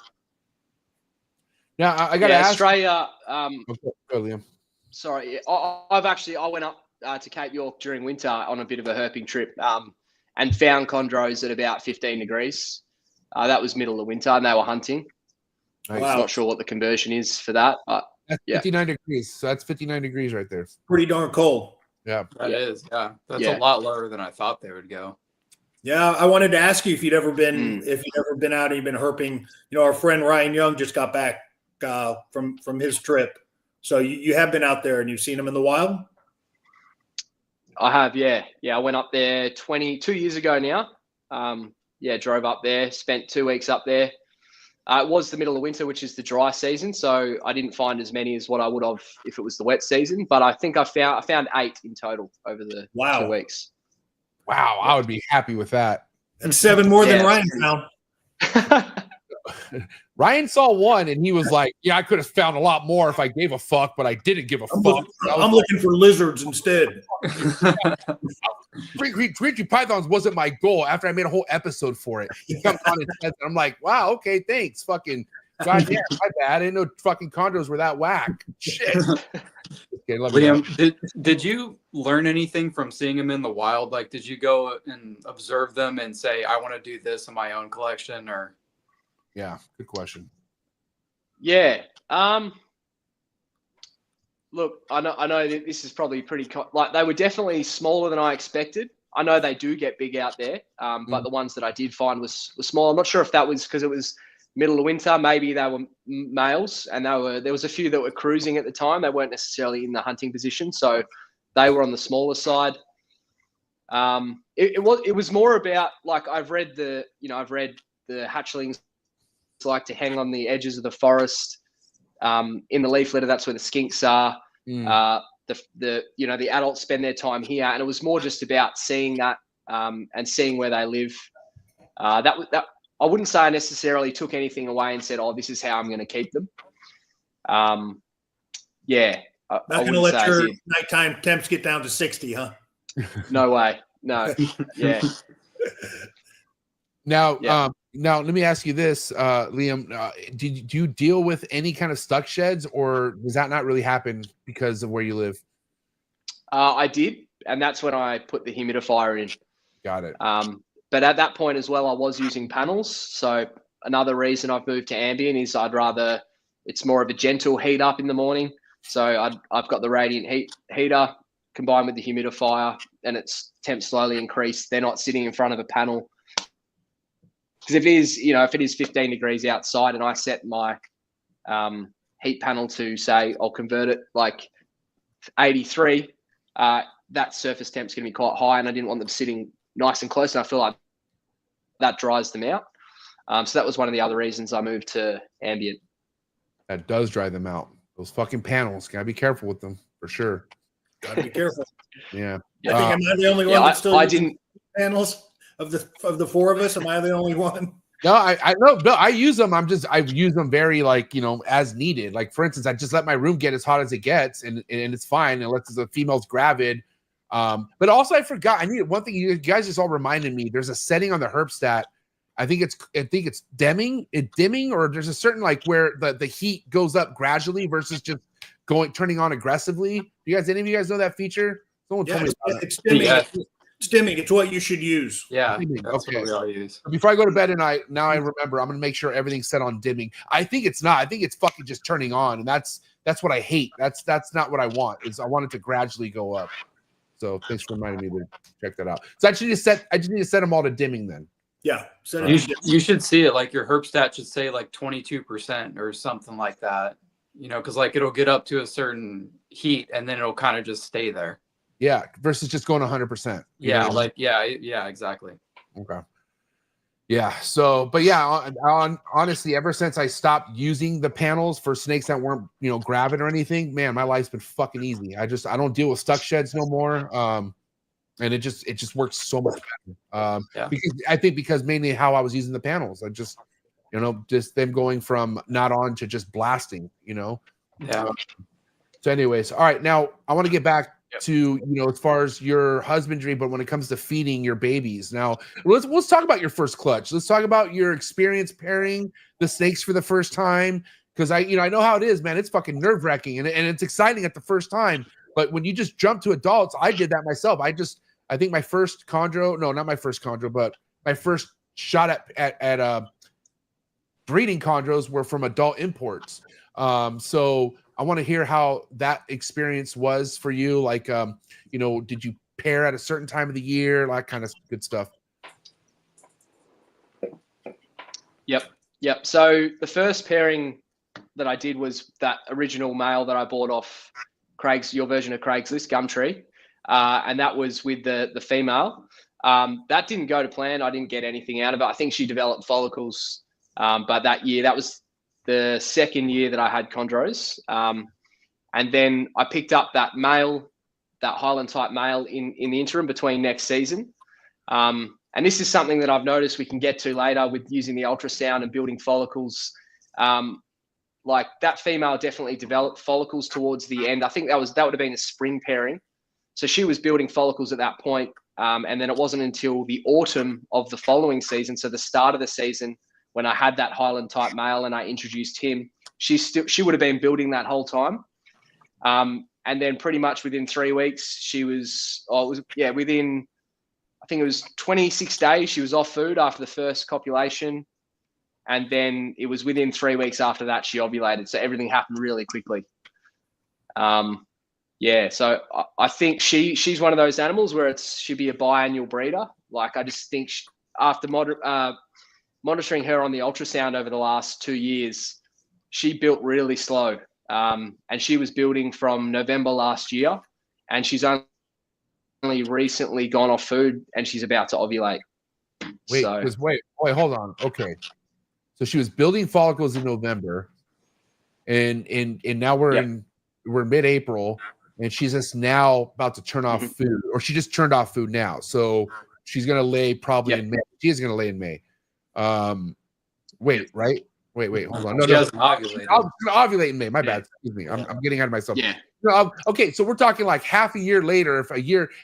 Now I got to ask Australia. Go, Liam. Sorry, I went up to Cape York during winter on a bit of a herping trip, and found chondros at about 15 degrees. That was middle of winter, and they were hunting. Nice. I'm not sure what the conversion is for that. But that's 59 degrees. So that's 59 degrees right there. Pretty darn cold. Yeah, that is. Yeah, that's a lot lower than I thought they would go. Yeah, I wanted to ask you if you'd ever been out and you've been herping. Our friend Ryan Young just got back from his trip, so you have been out there and you've seen him in the wild. I have, yeah. I went up there 22 years ago now. Drove up there, spent 2 weeks up there. It was the middle of winter, which is the dry season, so I didn't find as many as what I would have if it was the wet season. But I think I found 8 in total over the 2 weeks. Wow, I would be happy with that. And 7 more than Ryan found. Ryan saw one and he was like, "Yeah, I could have found a lot more if I gave a fuck, but I didn't give a fuck." I'm looking for lizards instead. Creature pythons wasn't my goal. After I made a whole episode for it, he comes on and says, I'm like, "Wow, okay, thanks, fucking goddamn, my bad. I didn't know fucking chondros were that whack." Shit. Okay, Liam, did you learn anything from seeing them in the wild? Like, did you go and observe them and say, I want to do this in my own collection? Or yeah, good question. Yeah. Look, I know that this is probably pretty like they were definitely smaller than I expected. I know they do get big out there, but the ones that I did find was small. I'm not sure if that was because it was middle of winter. Maybe they were males, and there was a few that were cruising at the time. They weren't necessarily in the hunting position, so they were on the smaller side. It was more about, like, I've read the hatchlings like to hang on the edges of the forest. In the leaf litter, that's where the skinks are. The adults spend their time here, and it was more just about seeing that and seeing where they live. That I wouldn't say I necessarily took anything away and said, "Oh, this is how I'm going to keep them." Yeah, not going to let your nighttime temps get down to 60, huh? No way. No. Yeah. Now, now let me ask you this, Liam. Do you deal with any kind of stuck sheds, or does that not really happen because of where you live? I did, and that's when I put the humidifier in. Got it. But at that point as well, I was using panels. So another reason I've moved to ambient is it's more of a gentle heat up in the morning. So I've got the radiant heater combined with the humidifier, and it's temp slowly increased. They're not sitting in front of a panel. Because if it is 15 degrees outside and I set my heat panel to, say, I'll convert it like 83, that surface temp's going to be quite high, and I didn't want them sitting nice and close, and I feel like that dries them out. So that was one of the other reasons I moved to ambient. That does dry them out. Those fucking panels, gotta be careful with them for sure. Gotta be careful. Yeah. I think am I the only one that still uses panels of the four of us? Am I the only one? No, I know, Bill. I use them. I use them very, like, as needed. Like, for instance, I just let my room get as hot as it gets, and it's fine unless the female's gravid. But also, I forgot. I needed one thing. You guys just all reminded me. There's a setting on the herpstat. I think it's dimming, or there's a certain, like, where the heat goes up gradually versus just turning on aggressively. Any of you guys know that feature? Someone told me about it's dimming. Yeah. It's dimming. It's what you should use. Yeah, that's okay. What we all use. Before I go to bed tonight, now I remember I'm gonna make sure everything's set on dimming. I think it's not. I think it's fucking just turning on, and that's what I hate. That's not what I want. I want it to gradually go up. So thanks for reminding me to check that out. So I just need to set them all to dimming then. Yeah. You should see it. Like, your herpstat should say like 22% or something like that. Because like it'll get up to a certain heat and then it'll kind of just stay there. Yeah, versus just going 100%. Yeah, exactly. Okay. Yeah. So, but yeah, honestly, ever since I stopped using the panels for snakes that weren't, gravid or anything, man, my life's been fucking easy. I don't deal with stuck sheds no more. And it just works so much better. Because mainly how I was using the panels, I just, just them going from not on to just blasting, Yeah. So anyways, all right, now I want to get back to, as far as your husbandry, but when it comes to feeding your babies. Now, let's talk about your first clutch. Let's talk about your experience pairing the snakes for the first time, because I know how it is, man. It's fucking nerve-wracking and it's exciting at the first time, but when you just jump to adults, I did that myself. I think my first chondro, no, not my first chondro, but my first shot at breeding chondros were from adult imports. So I want to hear how that experience was for you. Like, did you pair at a certain time of the year? That kind of good stuff. Yep. So the first pairing that I did was that original male that I bought off your version of Craigslist, Gumtree. And that was with the female. That didn't go to plan. I didn't get anything out of it. I think she developed follicles. But that year, that was the second year that I had chondros. And then I picked up that male, that Highland type male in the interim between next season. And this is something that I've noticed we can get to later with using the ultrasound and building follicles. Like that female definitely developed follicles towards the end. I think that would have been a spring pairing. So she was building follicles at that point. And then it wasn't until the autumn of the following season, so the start of the season, when I had that Highland type male and I introduced him, she would have been building that whole time. And then pretty much within 3 weeks, within, I think it was 26 days, she was off food after the first copulation. And then it was within 3 weeks after that, she ovulated. So everything happened really quickly. So I think she's one of those animals where she'd be a biannual breeder. Like, I just think after monitoring her on the ultrasound over the last 2 years, she built really slow. And she was building from November last year, and she's only recently gone off food, and she's about to ovulate. Wait, hold on. Okay. So she was building follicles in November, and now we're mid-April, and she's just now about to turn off food, or she just turned off food now. So she's gonna lay probably in May. She is gonna lay in May. Wait, hold on. She hasn't ovulated. I'll ovulate in May. My bad. Excuse me. I'm getting out of myself. Yeah. Okay, so we're talking like half a year later,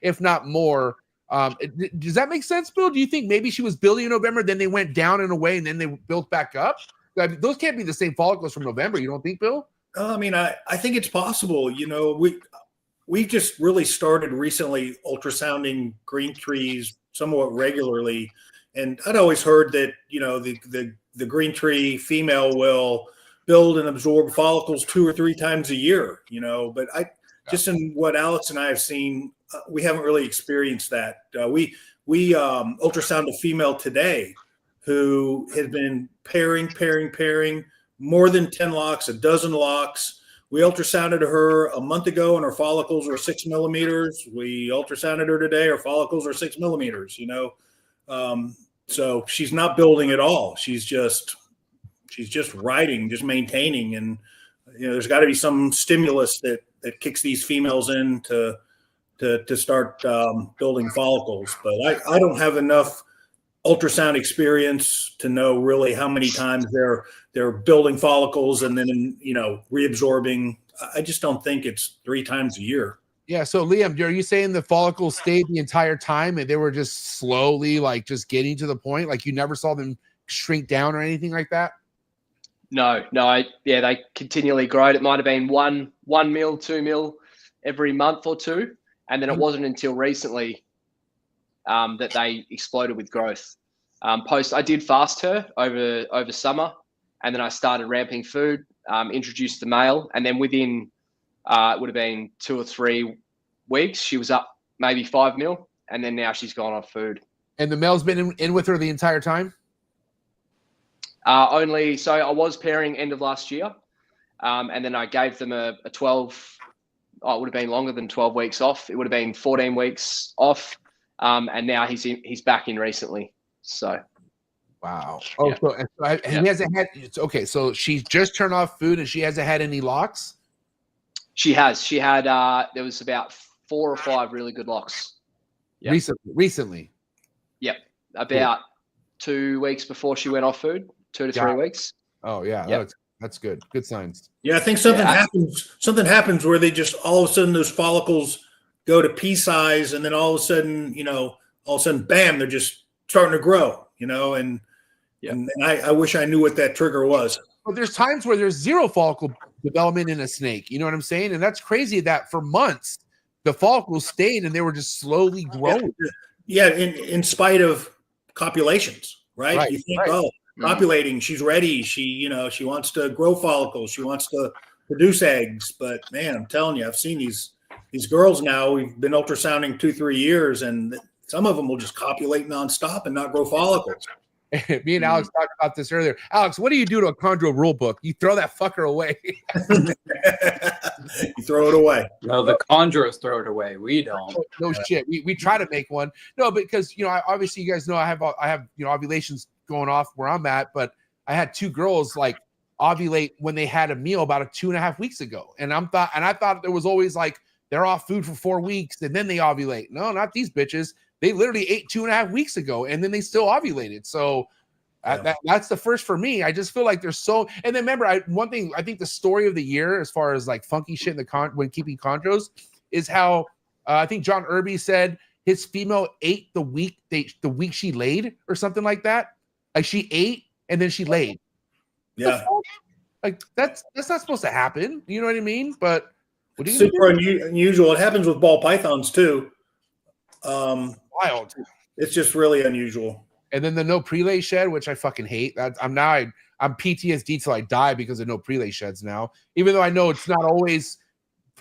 if not more. Does that make sense, Bill? Do you think maybe she was building in November, then they went down in a way, and then they built back up? I mean, those can't be the same follicles from November. You don't think, Bill? I mean, I think it's possible. You know, we just really started recently ultrasounding green trees somewhat regularly, and I'd always heard that, you know, the green tree female will build and absorb follicles 2 or 3 times a year. You know, but just in what Alex and I have seen, we haven't really experienced that. We ultrasound a female today who has been pairing more than 10 locks, a dozen locks. We ultrasounded her a month ago and her follicles were 6 millimeters. We ultrasounded her today, her follicles are 6 millimeters, you know? So she's not building at all. She's just riding, just maintaining. And, you know, there's got to be some stimulus that kicks these females in to start building follicles. But I don't have enough ultrasound experience to know really how many times they're building follicles and then, you know, reabsorbing. I just don't think it's 3 times a year. Yeah. So Liam, are you saying the follicles stayed the entire time and they were just slowly like just getting to the point? Like you never saw them shrink down or anything like that? No. They continually grow. It might've been 1 mil, 2 mil every month or two. And then it wasn't until recently that they exploded with growth. I did fast her over summer, and then I started ramping food, introduced the male, and then within it would have been 2 or 3 weeks, she was up maybe 5 mil, and then now she's gone off food. And the male's been in with her the entire time? So I was pairing end of last year, and then I gave them a 12. It would have been longer than 12 weeks off. It would have been 14 weeks off. And now he's back in recently. So, wow. Oh, yeah. He hasn't had. Okay, so she's just turned off food, and she hasn't had any locks. She has. She had. There was about 4 or 5 really good locks. Yep. Recently. Yep. About 2 weeks before she went off food. 2 to 3 weeks. Oh yeah. Yep. That's good. Good signs. Yeah, I think something happens. Something happens where they just all of a sudden those follicles go to pea size, and then all of a sudden, bam, they're just starting to grow. You know, and I wish I knew what that trigger was. But there's times where there's 0 follicle development in a snake. You know what I'm saying? And that's crazy that for months the follicles stayed and they were just slowly growing. Yeah, in spite of copulations, right? You think, copulating, she's ready. She wants to grow follicles. She wants to produce eggs. But man, I'm telling you, I've seen these girls now. We've been ultrasounding 2-3 years, and some of them will just copulate nonstop and not grow follicles. Me and Alex talked about this earlier. Alex, what do you do to a chondro rule book? You throw that fucker away. You throw it away. No, the chondros throw it away. We don't. No shit. We try to make one. No, because obviously you guys know I have ovulations going off where I'm at, but I had 2 girls like ovulate when they had a meal about 2.5 weeks ago, and I thought there was always like they're off food for 4 weeks and then they ovulate. No, not these bitches. they literally ate 2.5 weeks ago, and then they still ovulated. So that's the first for me. I just feel like there's so. And then remember, one thing I think the story of the year, as far as like funky shit in the when keeping chondros, is how I think John Irby said his female ate the week she laid or something like that. Like she ate and then she laid. Yeah. Like that's not supposed to happen. You know what I mean? But what super unusual. It happens with ball pythons too. Wild. It's just really unusual. And then the no prelay shed, which I fucking hate. I'm PTSD till I die because of no prelay sheds now. Even though I know it's not always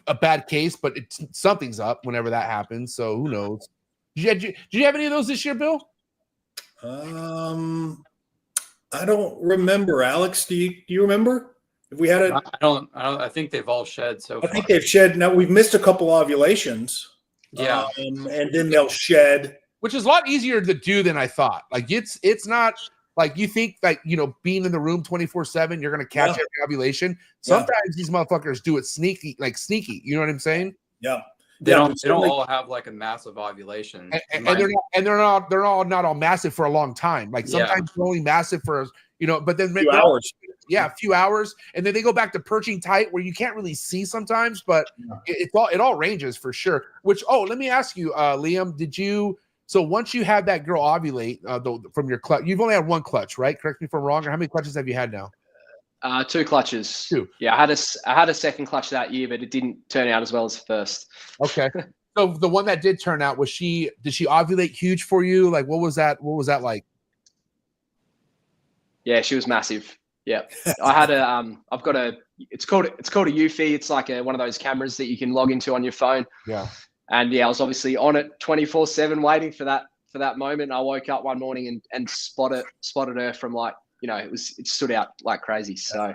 a bad case, but something's up whenever that happens. So who knows? Did you have any of those this year, Bill? I don't remember. Alex, do you remember? If we had a, I don't. I think they've all shed so far. I think they've shed. Now we've missed a couple ovulations. Yeah, and then they'll shed, which is a lot easier to do than I thought. Like it's not like you think, like, you know, being in the room 24/7, you're gonna catch every ovulation. Sometimes these motherfuckers do it sneaky. You know what I'm saying? Yeah. They don't all have like a massive ovulation, and they're not all massive for a long time. Like sometimes they're only massive for, you know, but then a few hours. Yeah, a few hours, and then they go back to perching tight where you can't really see sometimes, but it all ranges for sure. Which let me ask you, Liam, so once you had that girl ovulate from your clutch, you've only had one clutch, right? Correct me if I'm wrong. Or how many clutches have you had now? 2 clutches. 2. Yeah, I had a second clutch that year, but it didn't turn out as well as the first. Okay. So the one that did turn out, did she ovulate huge for you? Like what was that like? Yeah, she was massive. Yeah. I had it's called a Eufy. It's like one of those cameras that you can log into on your phone. Yeah. And yeah, I was obviously on it 24/7 waiting for that moment. I woke up one morning and spotted her from, like, you know, it stood out like crazy. So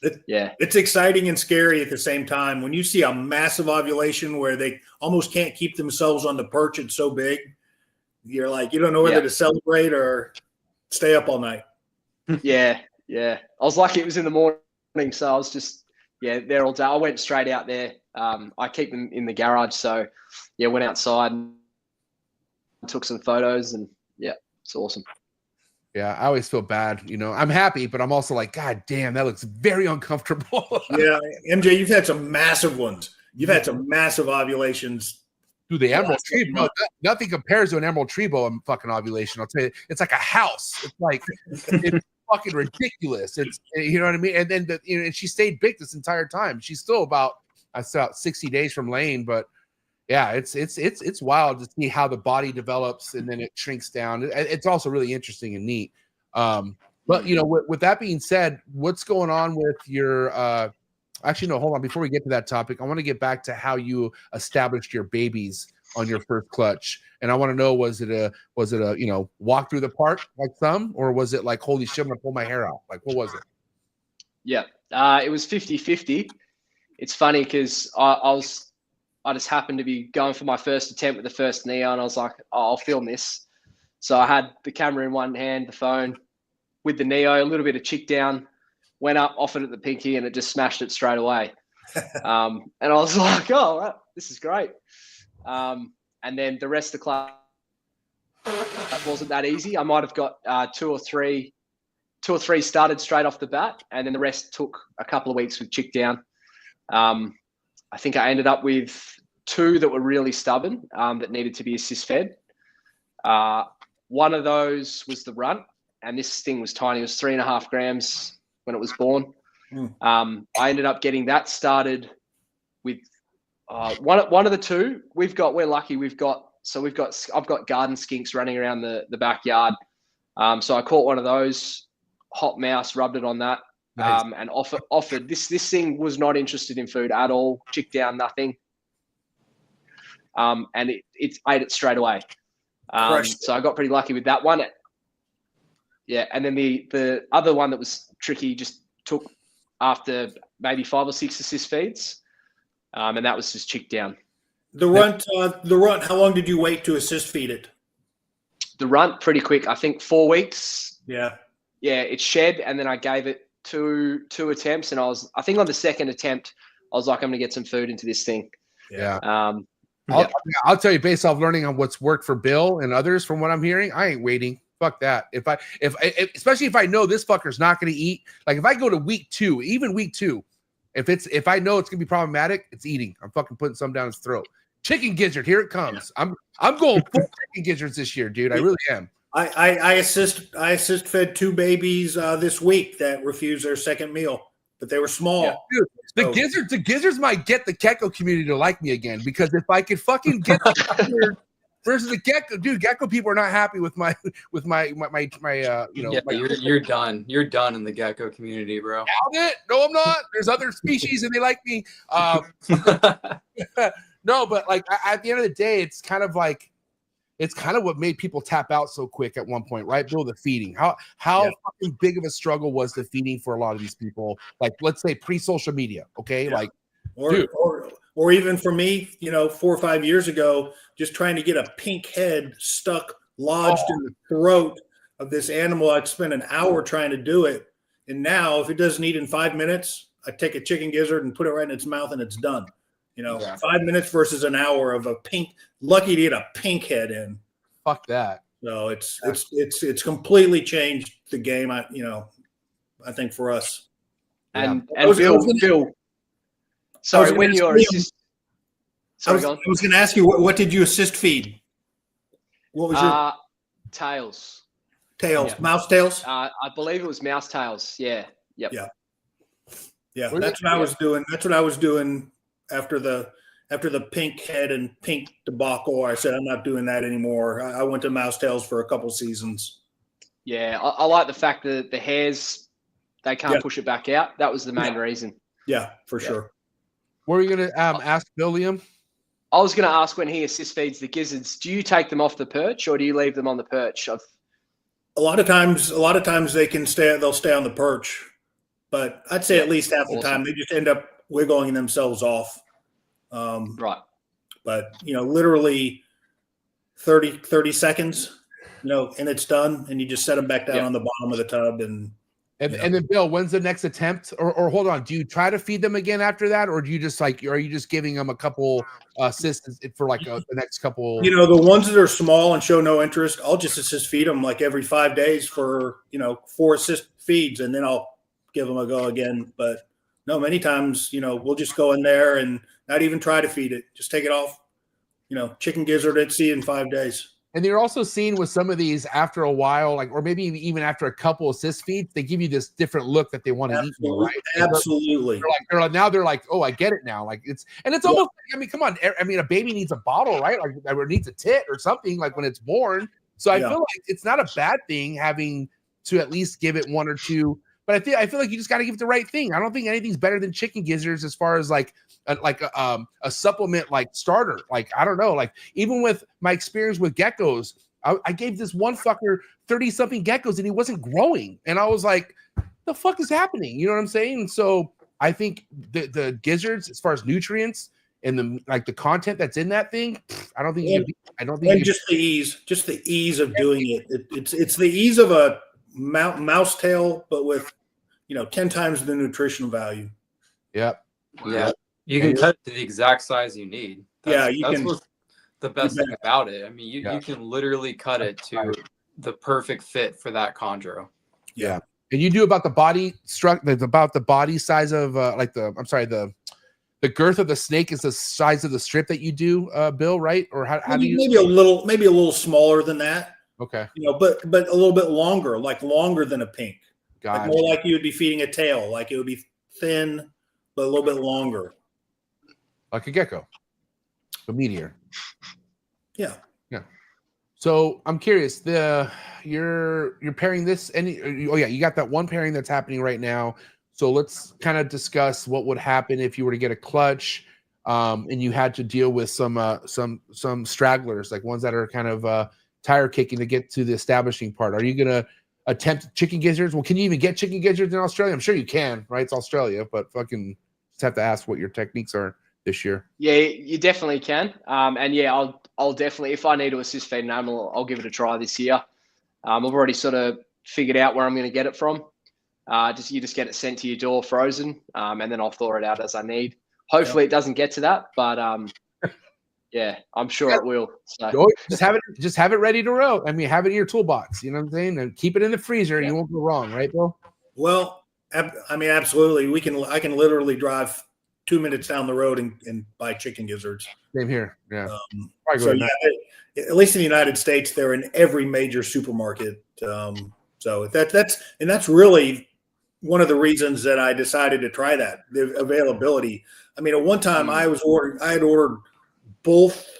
it's exciting and scary at the same time. When you see a massive ovulation where they almost can't keep themselves on the perch, it's so big. You're like, you don't know whether to celebrate or stay up all night. Yeah. I was lucky it was in the morning, so I was just there all day. I went straight out there. I keep them in the garage, so went outside and took some photos, and it's awesome. Yeah, I always feel bad. You know, I'm happy, but I'm also like, God damn, that looks very uncomfortable. Yeah, MJ, you've had some massive ones. You've had some massive ovulations. Dude, the emerald tree, nothing compares to an emerald tree boa fucking ovulation. I'll tell you, it's like a house. It's like it's fucking ridiculous. It's, you know what I mean. And then and she stayed big this entire time. She's still about 60 days from laying, but yeah, it's wild to see how the body develops and then it shrinks down. It's also really interesting and neat. But you know, with that being said, what's going on with your? Actually, no, hold on. Before we get to that topic, I want to get back to how you established your babies on your first clutch. And I want to know, was it a walk through the park like some, or was it like, holy shit, I'm gonna pull my hair out? Like, what was it? Yeah, it was 50-50. It's funny because I just happened to be going for my first attempt with the first Neo, and I was like, I'll film this. So I had the camera in one hand, the phone with the Neo, a little bit of chick down, went up, offered it the pinky, and it just smashed it straight away. And I was like, oh, right, this is great. And then the rest of the class wasn't that easy. I might have got 2 or 3 started straight off the bat, and then the rest took a couple of weeks with chick down. I think I ended up with 2 that were really stubborn, that needed to be assist fed. One of those was the runt, and this thing was tiny. It was 3.5 grams when it was born. I ended up getting that started with one of the 2. We're lucky. I've got garden skinks running around the backyard. So I caught one of those, hot mouse, rubbed it on that. Nice. And offered this thing was not interested in food at all, chick down, nothing. And it ate it straight away. So I got pretty lucky with that one. Yeah, and then the other one that was tricky just took after maybe 5 or 6 assist feeds, and that was just chick down. The runt. How long did you wait to assist feed it? The runt pretty quick. I think 4 weeks. Yeah. Yeah, it shed, and then I gave it two attempts, and I think on the second attempt I was like, I'm gonna get some food into this thing. Yeah. I'll tell you, based off learning on what's worked for Bill and others, from what I'm hearing, I ain't waiting. Fuck that. If especially if I know this fucker's not going to eat, like if I go to week 2, even week 2, if I know it's going to be problematic, it's eating. I'm fucking putting some down his throat. Chicken gizzard, here it comes. I'm going full chicken gizzards this year, dude. I really am. I assist fed 2 babies this week that refused their second meal, but they were small. Yeah, dude, the gizzards might get the gecko community to like me again, because if I could fucking get the gizzard versus the gecko, dude, gecko people are not happy with my you're done. You're done in the gecko community, bro. It? No, I'm not. There's other species and they like me. No, but like at the end of the day, it's kind of what made people tap out so quick at one point, right? Bill, the feeding. How fucking big of a struggle was the feeding for a lot of these people? Like, let's say pre-social media, okay? Yeah. Like, or even for me, 4 or 5 years ago, just trying to get a pink head lodged in the throat of this animal. I'd spend an hour trying to do it, and now if it doesn't eat in 5 minutes, I take a chicken gizzard and put it right in its mouth, and it's done. 5 minutes versus an hour of a pink. Lucky to get a pink head in. Fuck that. So it's completely changed the game. I think for us. And Bill. Sorry, when you're I was going to ask you, what did you assist feed? What was your tails? Tails, mouse tails. I believe it was mouse tails. Yeah. Yep. Yeah. That's what I was doing. That's what I was doing after the pink head and pink debacle. I said I'm not doing that anymore. I went to mouse tails for a couple seasons. Yeah, I like the fact that the hairs, they can't push it back out. That was the main reason. Yeah, for sure. What are you going to ask Bill, Liam? I was going to ask, when he assist feeds the gizzards, do you take them off the perch or do you leave them on the perch? A lot of times they'll stay on the perch, but I'd say at least half the time they just end up wiggling themselves off. Right. But, literally 30 seconds, and it's done, and you just set them back down on the bottom of the tub. And then, Bill, when's the next attempt? Or hold on, do you try to feed them again after that? Or do you just are you just giving them a couple assists for the next couple? The ones that are small and show no interest, I'll just assist feed them like every 5 days for, 4 assist feeds, and then I'll give them a go again. But no, many times, we'll just go in there and not even try to feed it. Just take it off, chicken gizzard at sea in 5 days. And you're also seeing with some of these after a while, or maybe even after a couple assist feeds, they give you this different look that they want to eat more, right? Absolutely. They're like, oh, I get it now. Like it's almost, come on. I mean, a baby needs a bottle, right? Like, or needs a tit or something like when it's born. So I feel like it's not a bad thing having to at least give it 1 or 2. But I feel like you just got to give it the right thing. I don't think anything's better than chicken gizzards as far as a supplement starter. I don't know. Even with my experience with geckos, I gave this one fucker 30-something geckos and he wasn't growing, and I was like, "The fuck is happening?" You know what I'm saying? And so I think the gizzards, as far as nutrients and the content that's in that thing, I don't think. Just the ease of doing it. It's the ease of a mouse tail, but with 10 times the nutritional value. Yep. Yeah. You can cut it to the exact size you need. That's what's the best thing about it. I mean, you can literally cut it to the perfect fit for that chondro. Yeah. And you do about the body about the body size of the girth of the snake is the size of the strip that you do, Bill, right? Or how do you maybe a little smaller than that. Okay. But a little bit longer, longer than a pink. Gotcha. More like you would be feeding a tail, like it would be thin, but a little bit longer. Like a gecko. A meteor. Yeah. Yeah. So I'm curious, you're pairing this you got that one pairing that's happening right now. So let's kind of discuss what would happen if you were to get a clutch and you had to deal with some stragglers, like ones that are kind of tire kicking to get to the establishing part. Are you going to attempt chicken gizzards? Well, can you even get chicken gizzards in Australia? I'm sure you can, right? It's Australia, but fucking just have to ask what your techniques are this year. Yeah, you definitely can. And yeah, I'll definitely, if I need to assist feed an animal, I'll give it a try this year. I've already sort of figured out where I'm going to get it from. You just get it sent to your door frozen, and then I'll thaw it out as I need. Hopefully it doesn't get to that, but Yeah, I'm sure it will. So. Just have it ready to roll. I mean, have it in your toolbox. You know what I'm saying? And keep it in the freezer, and you won't go wrong, right, Bill? Well, I mean, absolutely. I can literally drive 2 minutes down the road and buy chicken gizzards. Same here. Yeah. So yeah, at least in the United States, they're in every major supermarket. So that's really one of the reasons that I decided to try that, the availability. I mean, at one time I had ordered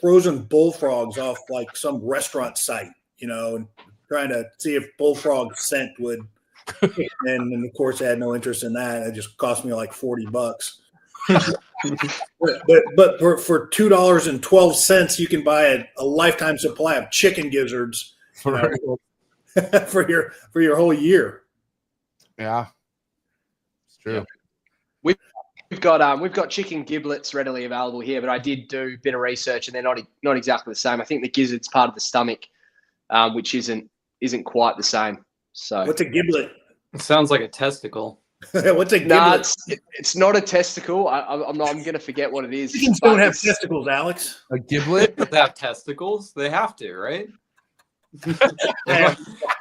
frozen bullfrogs off like some restaurant site, and trying to see if bullfrog scent would. And of course, I had no interest in that. It just cost me like $40. but for $2.12, you can buy a lifetime supply of chicken gizzards for your whole year. Yeah, it's true. Yeah. We've got chicken giblets readily available here, but I did do a bit of research, and they're not exactly the same. I think the gizzard's part of the stomach, which isn't quite the same. So what's a giblet? It sounds like a testicle. What's a giblet? Nah, it's not a testicle. I'm going to forget what it is. Chickens don't have testicles, Alex. A giblet? They have testicles. They have to, right?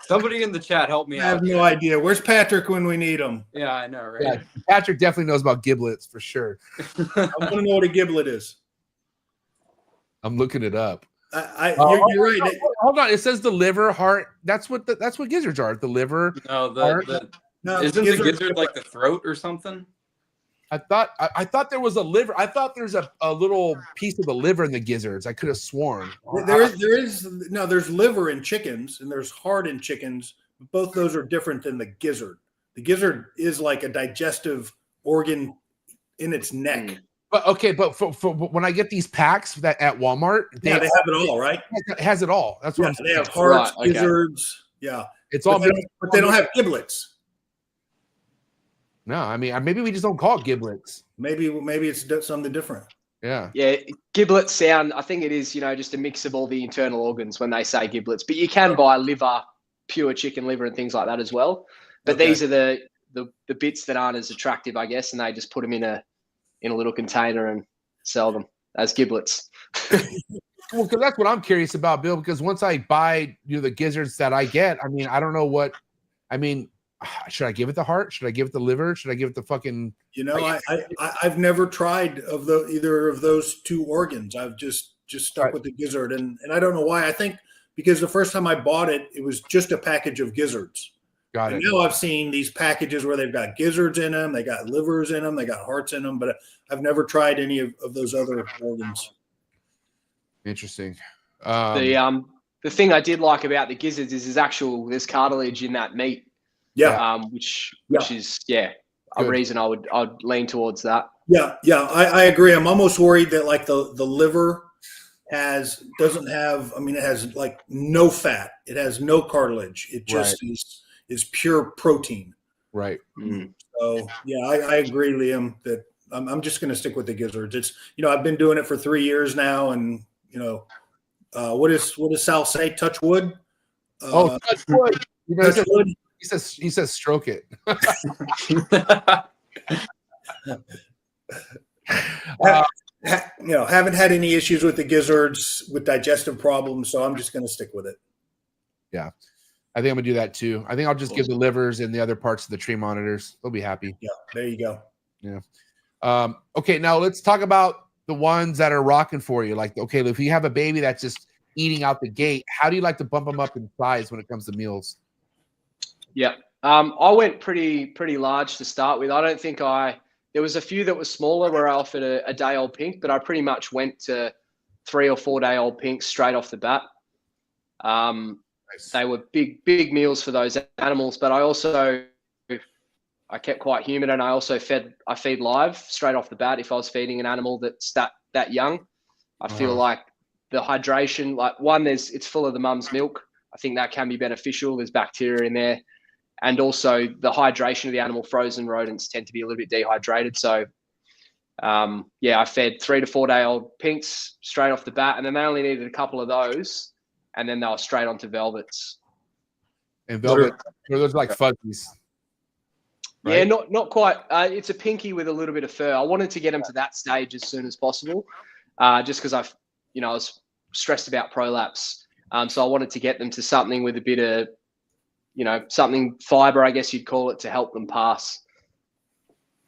Somebody in the chat help me out. I have no idea. Where's Patrick when we need him? Yeah, I know, right? Yeah, Patrick definitely knows about giblets for sure. I want to know what a giblet is. I'm looking it up. You're right. Hold on. It says the liver, heart. That's what gizzards are. The liver. No, isn't the gizzard like the throat or something? I thought there was a liver. I thought there's a little piece of the liver in the gizzards. I could have sworn. There's liver in chickens and there's heart in chickens. Both those are different than the gizzard. The gizzard is like a digestive organ in its neck. But for when I get these packs that at Walmart, they have it all, right? It has it all. That's what I'm saying. They have hearts, gizzards. Yeah, it's all. But they don't have giblets. No, I mean, maybe we just don't call it giblets. Maybe it's something different. Yeah. Yeah, giblets sound, I think it is, just a mix of all the internal organs when they say giblets. But you can buy liver, pure chicken liver and things like that as well. But these are the bits that aren't as attractive, I guess, and they just put them in a little container and sell them as giblets. Well, because that's what I'm curious about, Bill, because once I buy the gizzards that I get, I mean, I don't know what, I mean, should I give it the heart? Should I give it the liver? Should I give it the fucking? I've never tried either of those two organs. I've just stuck with the gizzard, and I don't know why. I think because the first time I bought it, it was just a package of gizzards. Got it. Now I've seen these packages where they've got gizzards in them, they got livers in them, they got hearts in them, but I've never tried any of those other organs. Interesting. The thing I did like about the gizzards is there's cartilage in that meat. Yeah. Which is a reason I'd lean towards that. Yeah, I agree. I'm almost worried that like the liver doesn't have. I mean, it has like no fat. It has no cartilage. It just is pure protein. Right. Mm. So yeah, I agree, Liam. That I'm just going to stick with the gizzards. It's I've been doing it for 3 years now, and what does Sal say? Touch wood. Touch wood. Touch wood. He says stroke it. Haven't had any issues with the gizzards with digestive problems, so I'm just going to stick with it. Yeah, I think I'm going to do that too. I think I'll just give the livers and the other parts of the tree monitors. They'll be happy. Yeah, there you go. Yeah. Okay, now let's talk about the ones that are rocking for you. Like, okay, if you have a baby that's just eating out the gate, how do you like to bump them up in size when it comes to meals? Yeah, I went pretty large to start with. I don't think there was a few that were smaller where I offered a day-old pink, but I pretty much went to 3 or 4 day-old pinks straight off the bat. Nice. They were big meals for those animals, but I kept quite human, and I feed live straight off the bat. If I was feeding an animal that's that young, I feel like the hydration, it's full of the mum's milk. I think that can be beneficial. There's bacteria in there. And also the hydration of the animal. Frozen rodents tend to be a little bit dehydrated. So, I fed 3 to 4 day old pinks straight off the bat. And then they only needed a couple of those. And then they were straight onto velvets. And velvet, those are like fuzzies. Right? Yeah, not quite. It's a pinky with a little bit of fur. I wanted to get them to that stage as soon as possible. Just because you know, I was stressed about prolapse. So I wanted to get them to something with a bit of, you know, something fiber, I guess you'd call it, to help them pass.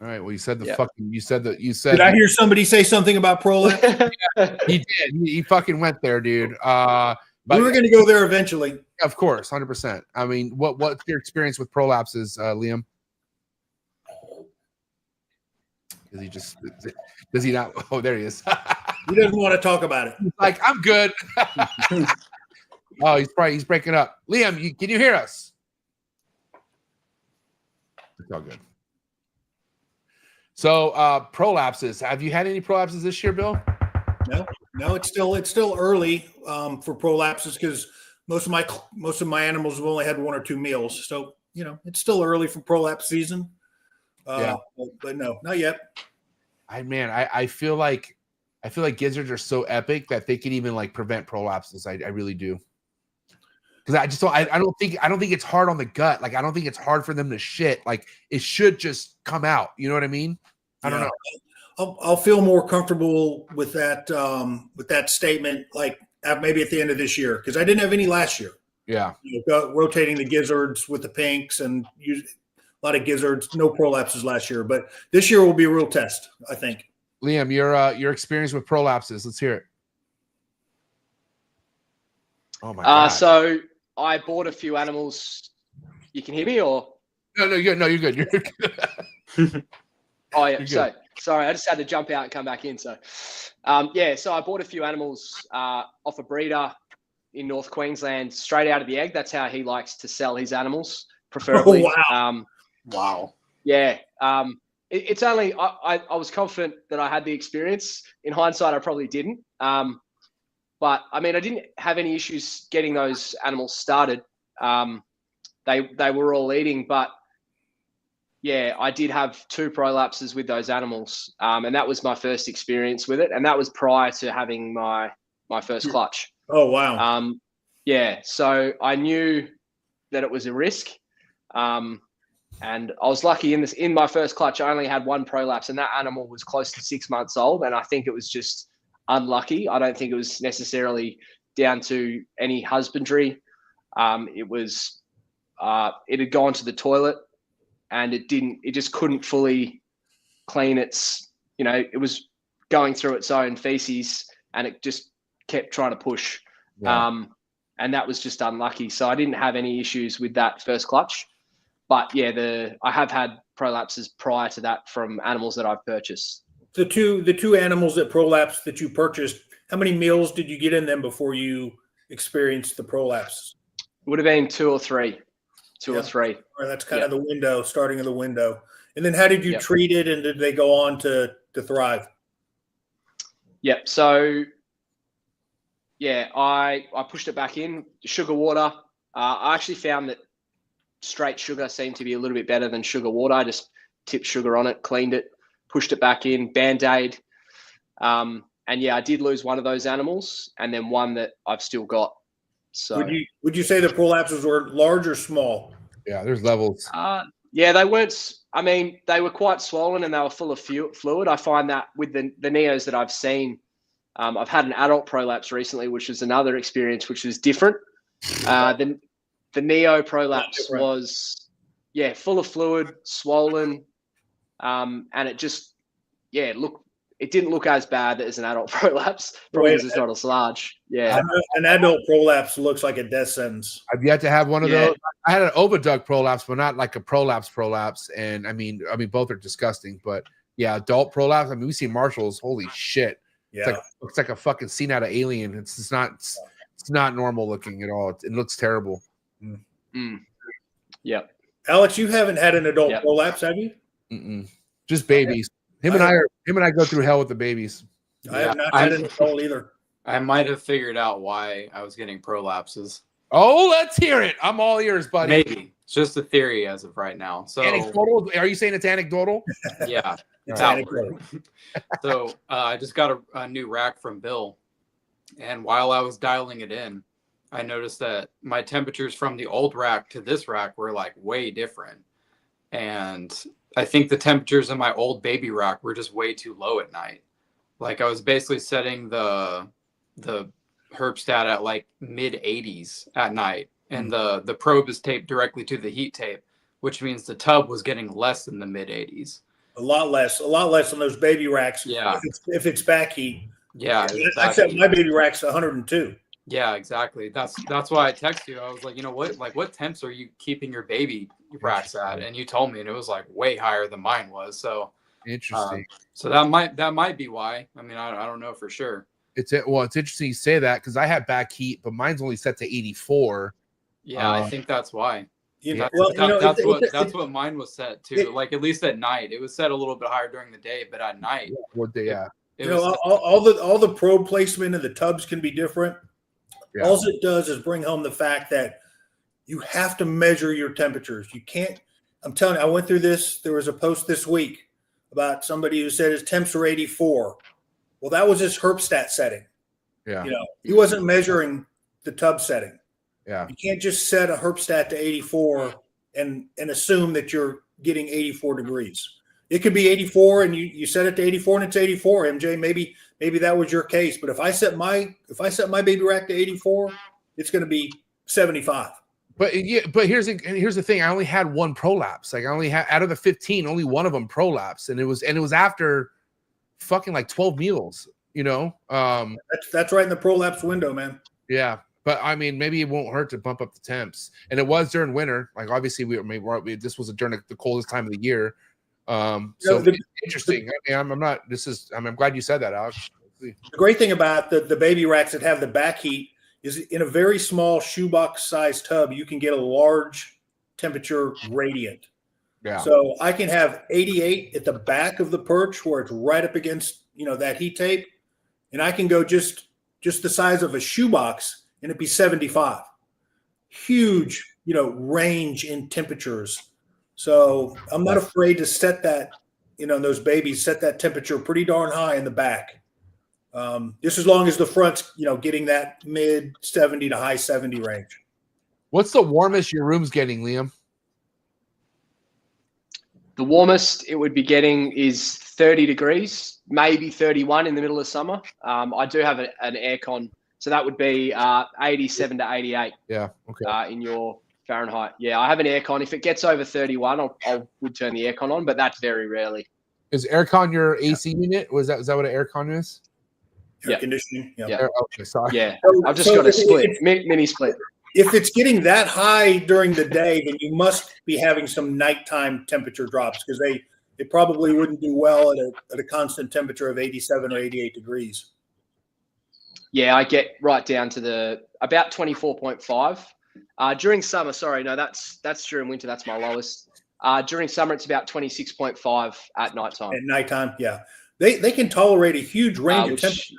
All right. Well, you said Yeah. you said Did I hear somebody say something about prolapse? he did. He fucking went there, dude. But We were going to go there eventually. of course, 100%. I mean, what's your experience with prolapses, Liam? Does he not? Oh, there he is. He doesn't want to talk about it. He's like, I'm good. Oh, he's breaking up. Liam, can you hear us? It's all good. So prolapses. Have you had any prolapses this year, Bill? No, it's still early for prolapses because most of my animals have only had 1 or 2 meals. So, you know, it's still early for prolapse season. Yeah. But no, not yet. I feel like gizzards are so epic that they can even like prevent prolapses. I really do. Because I don't think it's hard on the gut. Like I don't think it's hard for them to shit. Like it should just come out. You know what I mean? I don't know. I'll feel more comfortable with that statement, like maybe at the end of this year, because I didn't have any last year. Yeah. You know, rotating the gizzards with the pinks and a lot of gizzards, no prolapses last year, but this year will be a real test, I think. Liam, your experience with prolapses. Let's hear it. Oh my God. So I bought a few animals. You can hear me or? No, you're good. You're good. Oh yeah. So sorry, I just had to jump out and come back in. So, so I bought a few animals off a breeder in North Queensland, straight out of the egg. That's how he likes to sell his animals, preferably. Oh, wow. Wow. Yeah. It's only I was confident that I had the experience. In hindsight, I probably didn't. But I mean, I didn't have any issues getting those animals started. They were all eating, but yeah, I did have 2 prolapses with those animals, and that was my first experience with it, and that was prior to having my first clutch. Oh wow. Yeah, so I knew that it was a risk, and I was lucky in my first clutch. I only had 1 prolapse, and that animal was close to 6 months old, and I think it was just unlucky. I don't think it was necessarily down to any husbandry. It had gone to the toilet and it just couldn't fully clean its, you know, it was going through its own feces and it just kept trying to push. Yeah. And that was just unlucky. So I didn't have any issues with that first clutch, but yeah, I have had prolapses prior to that from animals that I've purchased. The two animals that prolapsed that you purchased, how many meals did you get in them before you experienced the prolapse? It would have been 2 or 3. 2 or 3. Or that's kind of the window, starting of the window. And then how did you treat it, and did they go on to thrive? Yep. So yeah, I pushed it back in, sugar water. I actually found that straight sugar seemed to be a little bit better than sugar water. I just tipped sugar on it, cleaned it, pushed it back in, Band-Aid. And yeah, I did lose one of those animals and then one that I've still got. So would you say the prolapses were large or small? Yeah, there's levels. Yeah, they weren't. I mean, they were quite swollen and they were full of fluid. I find that with the Neos that I've seen, I've had an adult prolapse recently, which was another experience, which was different. The Neo prolapse was, full of fluid, swollen, and it just, it didn't look as bad as an adult prolapse, probably because it's not as large. Yeah. An adult prolapse looks like a death sentence. I've yet to have one of those. I had an oviduct prolapse, but not like a prolapse. And I mean, both are disgusting, but yeah, adult prolapse. I mean, we see Marshalls. Holy shit. Yeah. It's like a fucking scene out of Alien. It's not normal looking at all. It looks terrible. Yep. Alex, you haven't had an adult prolapse, have you? Mm-mm. Just babies. Him and I go through hell with the babies. I have not had an adult either. I might have figured out why I was getting prolapses. Oh, let's hear it. I'm all ears, buddy. Maybe. It's just a theory as of right now. So anecdotal? Are you saying it's anecdotal? Yeah. It's anecdotal. So I just got a new rack from Bill. And while I was dialing it in, I noticed that my temperatures from the old rack to this rack were like way different. And I think the temperatures in my old baby rack were just way too low at night. Like I was basically setting the the herp stat at like mid 80s at night, and the probe is taped directly to the heat tape, which means the tub was getting less than the mid 80s. A lot less on those baby racks. Yeah. If it's back heat. Yeah. I said my baby rack's 102. Yeah, exactly. That's why I texted you. I was like, you know what? Like, what temps are you keeping your baby racks at? And you told me, and it was like way higher than mine was. So Interesting. So that might be why. I mean, I don't know for sure. It's interesting you say that because I have back heat, but mine's only set to 84. Yeah, I think that's why. Yeah, That's what mine was set to. Like at least at night, it was set a little bit higher during the day, but at night, all the probe placement and the tubs can be different. Yeah. All it does is bring home the fact that you have to measure your temperatures. You can't. I'm telling you, I went through this. There was a post this week about somebody who said his temps are 84. Well, that was his herp stat setting. Yeah. He wasn't measuring the tub setting. Yeah. You can't just set a herp stat to 84 and assume that you're getting 84 degrees. It could be 84 and you set it to 84 and it's 84. MJ, maybe that was your case. But if I set my baby rack to 84, it's going to be 75. But here's the thing. I only had one prolapse. Like I only had out of the 15, only one of them prolapsed, and it was after fucking like 12 meals. That's right in the prolapse window, man. Yeah. But I mean, maybe it won't hurt to bump up the temps. And it was during winter. Like obviously, this was during the coldest time of the year. Interesting. I'm glad you said that, Alex. The great thing about the baby racks that have the back heat is in a very small shoebox sized tub, you can get a large temperature gradient. Yeah. So I can have 88 at the back of the perch where it's right up against that heat tape, and I can go just the size of a shoebox and it'd be 75. Huge, range in temperatures. So I'm not afraid to set that, those babies set that temperature pretty darn high in the back. Just as long as the front's, getting that mid 70 to high 70 range. What's the warmest your room's getting, Liam? The warmest it would be getting is 30 degrees, maybe 31 in the middle of summer. I do have an aircon, so that would be 87 to 88. Yeah. Okay. In your Fahrenheit. Yeah, I have an aircon. If it gets over 31, I would turn the aircon on, but that's very rarely. Is aircon your AC unit? Is that what an aircon is? Air conditioning. Yeah. Okay, sorry. Yeah. I've just got a split, mini split. If it's getting that high during the day, then you must be having some nighttime temperature drops because they probably wouldn't do well at a constant temperature of 87 or 88 degrees. Yeah, I get right down to about 24.5. During summer, that's during winter. That's my lowest. During summer, it's about 26.5 at nighttime. At nighttime, yeah. They can tolerate a huge range of temperature.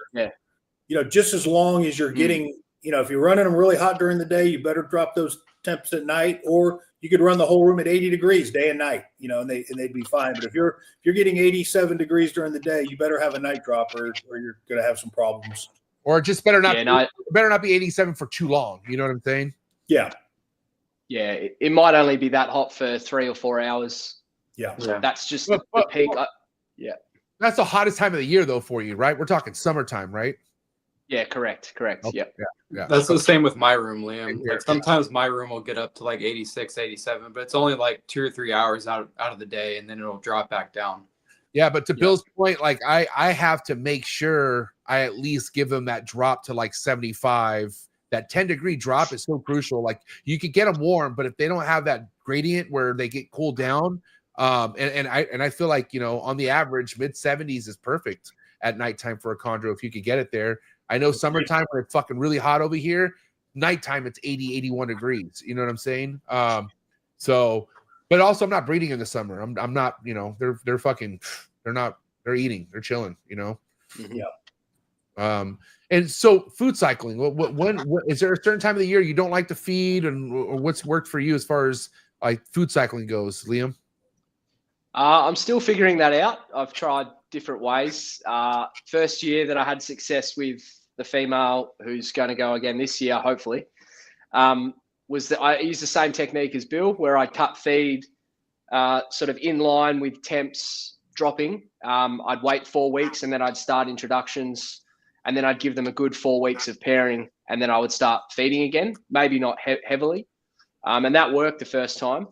Yeah. Just as long as you're getting, if you're running them really hot during the day, you better drop those temps at night, or you could run the whole room at 80 degrees day and night, and they'd be fine. But if you're getting 87 degrees during the day, you better have a night drop or you're going to have some problems. Or just better not be 87 for too long. You know what I'm saying? Yeah. Yeah. It might only be that hot for 3 or 4 hours. Yeah. That's just the peak. Yeah. That's the hottest time of the year, though, for you, right? We're talking summertime, right? Yeah, correct. Okay. Yeah. That's the same with my room, Liam. Like sometimes my room will get up to like 86, 87, but it's only like 2 or 3 hours out of the day, and then it'll drop back down. Yeah, but to Bill's point, like I have to make sure I at least give them that drop to like 75. That 10-degree drop is so crucial. Like you could get them warm, but if they don't have that gradient where they get cooled down, and I feel like on the average mid 70s is perfect at nighttime for a chondro if you could get it there. I know summertime when it's fucking really hot over here, nighttime it's 80, 81 degrees. You know what I'm saying? But also I'm not breeding in the summer. I'm not, they're eating, they're chilling, Mm-hmm. Yeah. And so food cycling, when is there a certain time of the year you don't like to feed, or what's worked for you as far as like food cycling goes, Liam? I'm still figuring that out. I've tried different ways. First year that I had success with the female who's going to go again this year, hopefully, was that I used the same technique as Bill, where I'd cut feed sort of in line with temps dropping. I'd wait 4 weeks and then I'd start introductions and then I'd give them a good 4 weeks of pairing, and then I would start feeding again, maybe not heavily. And that worked the first time.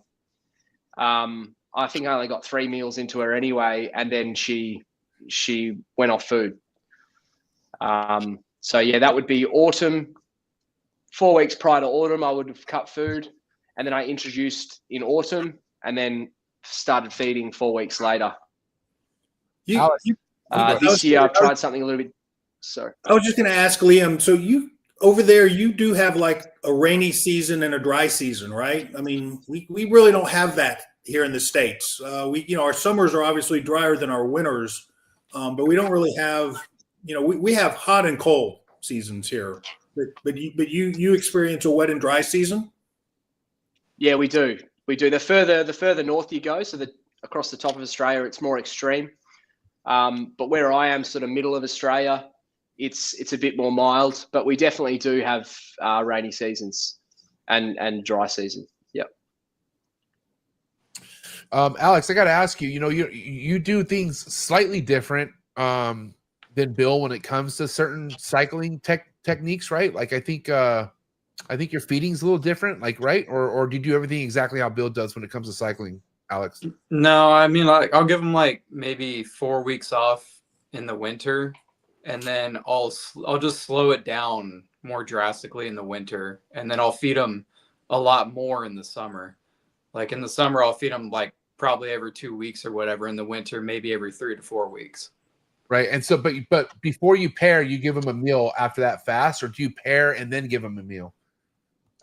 I think I only got 3 meals into her anyway, and then she went off food. So yeah, that would be autumn. 4 weeks prior to autumn, I would have cut food, and then I introduced in autumn, and then started feeding 4 weeks later. This year I've tried something a little bit. Sorry, I was just going to ask Liam. So you over there, you do have like a rainy season and a dry season, right? I mean, we really don't have that here in the States. Our summers are obviously drier than our winters, but we don't really have, we have hot and cold seasons here. But you experience a wet and dry season? Yeah, we do. We do. The further north you go, so across the top of Australia, it's more extreme. But where I am, sort of middle of Australia, it's a bit more mild. But we definitely do have rainy seasons and dry season. Yep. Alex, I got to ask you. You do things slightly different than Bill when it comes to certain cycling techniques, right? Like I think your feeding's a little different, like, right? Or do you do everything exactly how Bill does when it comes to cycling, Alex? No, I mean, like, I'll give them like maybe 4 weeks off in the winter, and then I'll just slow it down more drastically in the winter, and then I'll feed them a lot more in the summer. Like in the summer, I'll feed them like probably every 2 weeks or whatever. In the winter, maybe every 3 to 4 weeks. Right. And so, but before you pair, you give them a meal after that fast, or do you pair and then give them a meal?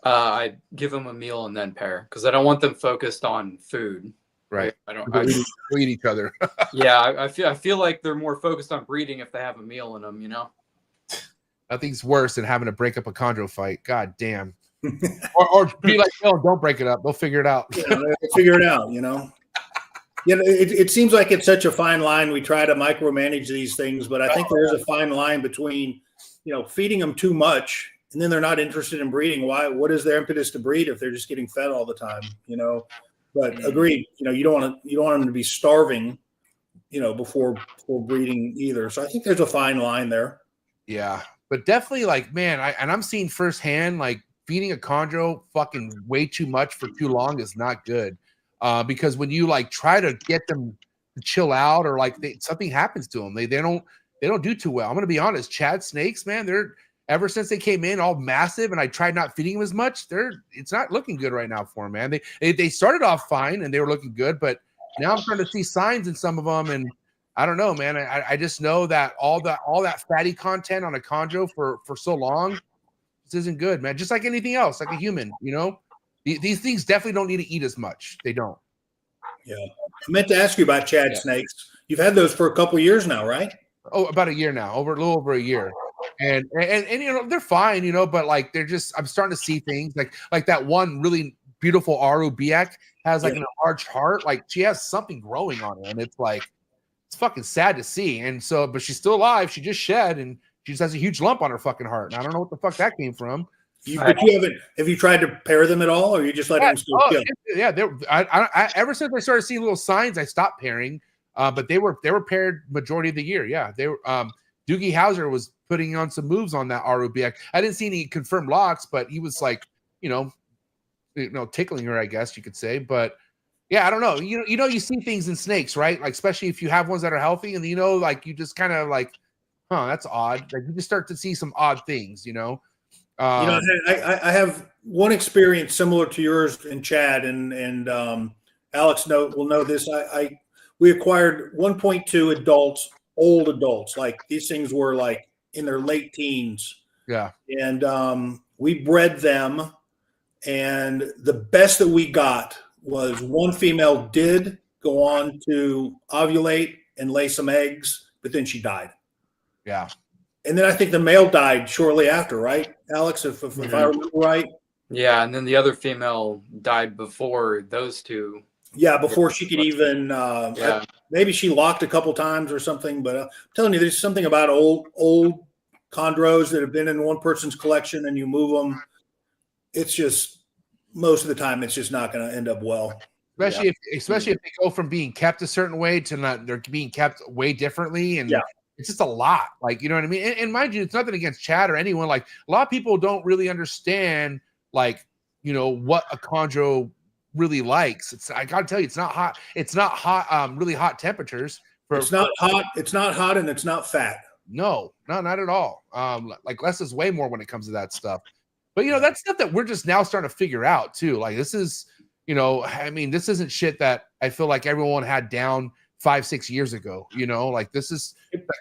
I give them a meal and then pair, because I don't want them focused on food. Right. We eat each other. Yeah. I feel like they're more focused on breeding if they have a meal in them, Nothing's worse than having to break up a chondro fight. God damn. or be like, no, don't break it up. They'll figure it out. They'll figure it out, it seems like it's such a fine line. We try to micromanage these things, but I think there is a fine line between, feeding them too much and then they're not interested in breeding. Why? What is their impetus to breed if they're just getting fed all the time? But agreed. You don't want them to be starving, before breeding either. So I think there's a fine line there. Yeah, but definitely, like, man, I'm seeing firsthand, like, feeding a chondro fucking way too much for too long is not good. Because when you like try to get them to chill out, or like something happens to them, they don't do too well. I'm gonna be honest. Chad snakes, man, they're ever since they came in all massive, and I tried not feeding them as much. It's not looking good right now for them, man. They started off fine and they were looking good, but now I'm starting to see signs in some of them, and I don't know, man. I just know that all that fatty content on a chondro for so long, this isn't good, man. Just like anything else, like a human, These things definitely don't need to eat as much. They don't. Yeah. I meant to ask you about Chad snakes. You've had those for a couple of years now, right? Oh, about a year now, a little over a year. And they're fine, but like I'm starting to see things like that one really beautiful Aru Biak has like an enlarged heart. Like she has something growing on her, and it's fucking sad to see. And so, but she's still alive. She just shed, and she just has a huge lump on her fucking heart. And I don't know what the fuck that came from. Have you tried to pair them at all, or you just let them still kill? Yeah, I ever since I started seeing little signs, I stopped pairing. But they were paired majority of the year. Yeah, they were. Doogie Howser was putting on some moves on that Arubiak. I didn't see any confirmed locks, but he was like, tickling her, I guess you could say. But yeah, I don't know. You see things in snakes, right? Like especially if you have ones that are healthy, and like you just kind of like, that's odd. Like you just start to see some odd things, I have one experience similar to yours and Chad, and Alex will know this. We acquired 1.2 adults, old adults. Like these things were like in their late teens. Yeah. And we bred them, and the best that we got was one female did go on to ovulate and lay some eggs, but then she died. Yeah. And then I think the male died shortly after, right, Alex, if I remember right? Yeah, and then the other female died before those two. Yeah, before she could even maybe she locked a couple times or something. But I'm telling you, there's something about old chondros that have been in one person's collection, and you move them. It's just most of the time it's just not going to end up well. Especially if they go from being kept a certain way to they're being kept way differently, and it's just a lot. Like, you know what I mean? And mind you, it's nothing against Chad or anyone. Like, a lot of people don't really understand, like, you know, what a chondro really likes. I gotta tell you, it's not hot. It's not hot, really hot temperatures. It's not hot. It's not hot, and it's not fat. No, not at all. Like, less is way more when it comes to that stuff. But, you know, that's stuff that we're just now starting to figure out too. Like, this is, you know, I mean, this isn't shit that I feel like everyone had down 5-6 years ago. You know, like, this is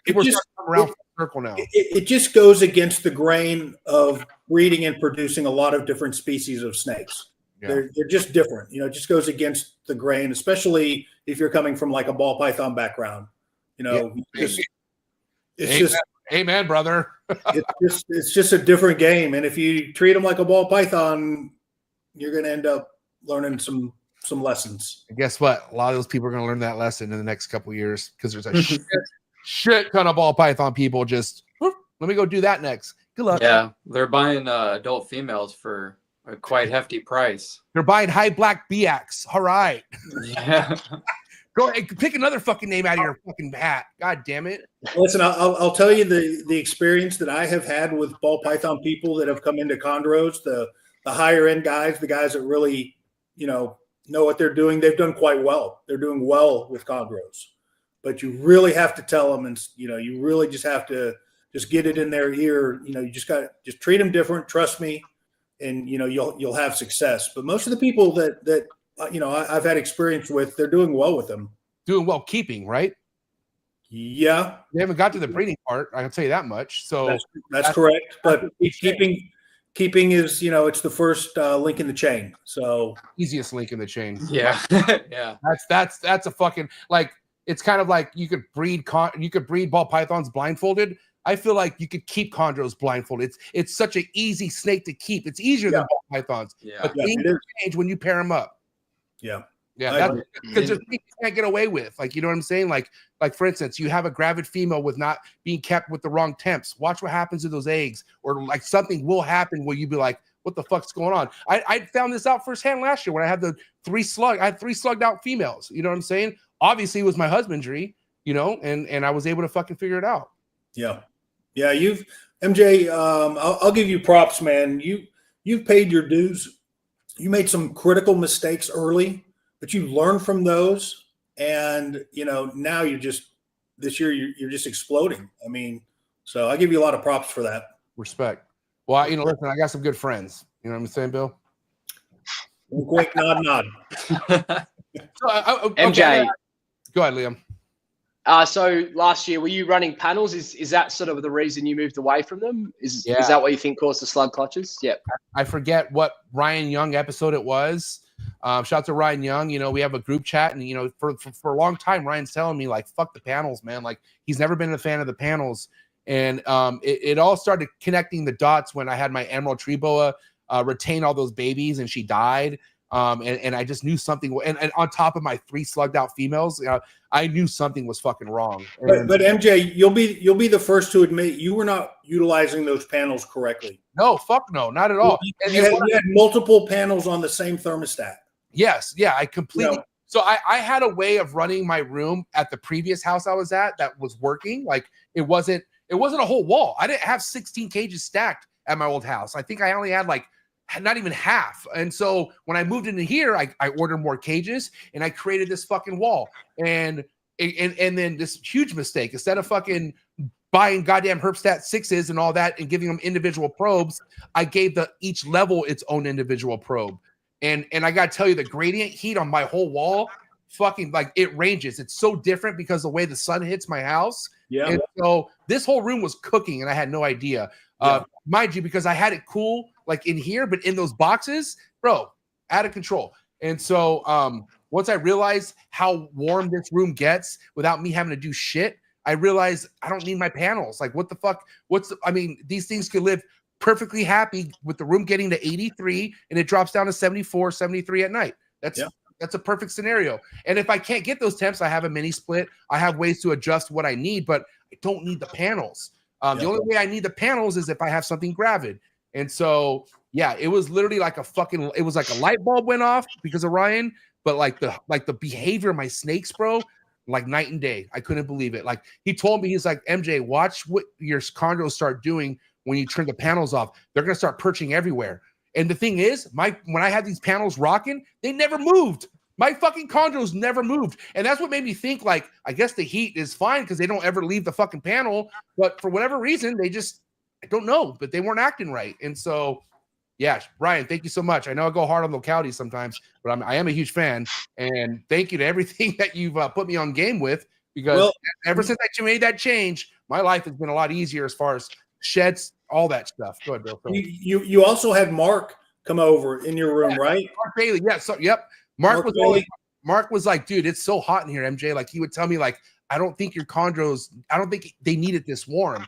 people are starting to come around full circle now. It just goes against the grain of breeding and producing a lot of different species of snakes. Yeah. They're just different. You know, it just goes against the grain, especially if you're coming from like a ball python background. You know, it's amen, brother. it's just a different game, and if you treat them like a ball python, you're going to end up learning some lessons. And guess what? A lot of those people are going to learn that lesson in the next couple of years, because there's a shit ton of ball python people just, let me go do that next. Good luck. Yeah, they're buying adult females for a quite hefty price. They're buying high black BX. All right. Yeah. Go pick another fucking name out of your fucking hat. God damn it. Listen, I'll tell you the experience that I have had with ball python people that have come into chondros, the higher end guys, the guys that really, you know what they're doing. They've done quite well. They're doing well with chondros, but you really have to tell them, and, you know, you really just have to just get it in their ear. You know, you just treat them different. Trust me. And, you know, you'll have success. But most of the people that you know, I've had experience with, they're doing well with them. Doing well keeping, right? Yeah. They haven't got to the breeding part, I can tell you that much. So that's correct. But keeping is, you know, it's the first link in the chain. So easiest link in the chain. Yeah. Yeah. That's a fucking, like, it's kind of like you could breed ball pythons blindfolded. I feel like you could keep chondros blindfolded. It's such an easy snake to keep. It's easier than ball pythons. Yeah. But things change when you pair them up. Yeah. Yeah. That's because there's things you can't get away with. Like, you know what I'm saying? Like for instance, you have a gravid female with not being kept with the wrong temps. Watch what happens to those eggs, or like something will happen where you'd be like, what the fuck's going on? I found this out firsthand last year when I had I had 3 slugged out females. You know what I'm saying? Obviously it was my husbandry, you know, and I was able to fucking figure it out. Yeah. Yeah, MJ, I'll give you props, man. You've paid your dues. You made some critical mistakes early, but you learned from those, and, you know, now this year you're just exploding. I mean, so I give you a lot of props for that. Respect. Well, you know, listen, I got some good friends. You know what I'm saying, Bill? Wink, nod, nod. So, MJ, go ahead, Liam. So last year, were you running panels? Is that sort of the reason you moved away from them? Is that what you think caused the slug clutches? Yep. I forget what Ryan Young episode it was. Shout out to Ryan Young. You know, we have a group chat, and, you know, for a long time, Ryan's telling me, like, fuck the panels, man. Like, he's never been a fan of the panels. And it all started connecting the dots when I had my emerald tree boa retain all those babies, and she died. And I just knew something. And on top of my 3 slugged out females, I knew something was fucking wrong. But MJ, you'll be the first to admit you were not utilizing those panels correctly. No, fuck no, not at all. You had multiple panels on the same thermostat. Yes, yeah, I completely. You know, so I had a way of running my room at the previous house I was at that was working. Like, it wasn't a whole wall. I didn't have 16 cages stacked at my old house. I think I only had like not even half. And so when I moved into here, I ordered more cages, and I created this fucking wall. And then this huge mistake, instead of fucking buying goddamn Herpstat 6s and all that and giving them individual probes, I gave each level its own individual probe. And I gotta tell you, the gradient heat on my whole wall, fucking, like, it ranges. It's so different because the way the sun hits my house. Yeah. And so this whole room was cooking, and I had no idea. Mind you, because I had it cool, like, in here, but in those boxes, bro, out of control. And so once I realized how warm this room gets without me having to do shit, I realized I don't need my panels. Like, what the fuck? I mean, these things could live perfectly happy with the room getting to 83 and it drops down to 74, 73 at night. That's a perfect scenario. And if I can't get those temps, I have a mini split. I have ways to adjust what I need, but I don't need the panels. The only way I need the panels is if I have something gravid. And so, yeah, it was literally like it was like a light bulb went off because of Ryan, but like the behavior of my snakes, bro, like night and day. I couldn't believe it. Like he told me, he's like, MJ, watch what your chondros start doing when you turn the panels off. They're gonna start perching everywhere. And the thing is, when I had these panels rocking, they never moved. My fucking chondros never moved. And that's what made me think, like, I guess the heat is fine because they don't ever leave the fucking panel. But for whatever reason, they just, I don't know, but they weren't acting right. And so, yeah, Brian, thank you so much. I know I go hard on localities sometimes, but I am a huge fan. And thank you to everything that you've put me on game with, because ever since I made that change, my life has been a lot easier as far as sheds, all that stuff. Go ahead, Bill. You also had Mark come over in your room, right? Mark Bailey, yeah. So, yep. Mark was like, dude, it's so hot in here, MJ. Like, he would tell me, like, I don't think your chondros, I don't think they need it this warm.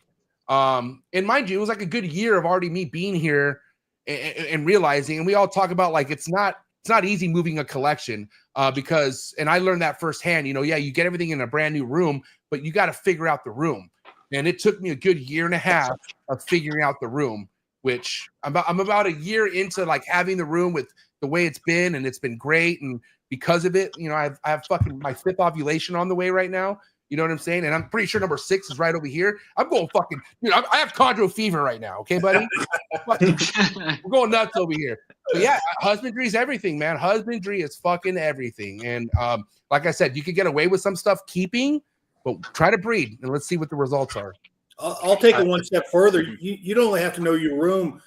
And mind you, it was like a good year of already me being here and realizing, and we all talk about, like, it's not easy moving a collection because, and I learned that firsthand, you know, yeah, you get everything in a brand new room, but you got to figure out the room. And it took me a good year and a half of figuring out the room, which I'm about a year into, like, having the room with the way it's been, and it's been great. And because of it, you know, I have fucking my 5th ovulation on the way right now. You know what I'm saying? And I'm pretty sure number 6 is right over here. I'm going fucking, you know, I have chondro fever right now. Okay, buddy? We're going nuts over here. But yeah, husbandry is everything, man. Husbandry is fucking everything. And like I said, you could get away with some stuff keeping, but try to breed and let's see what the results are. I'll take it one step further. You don't only have to know your room.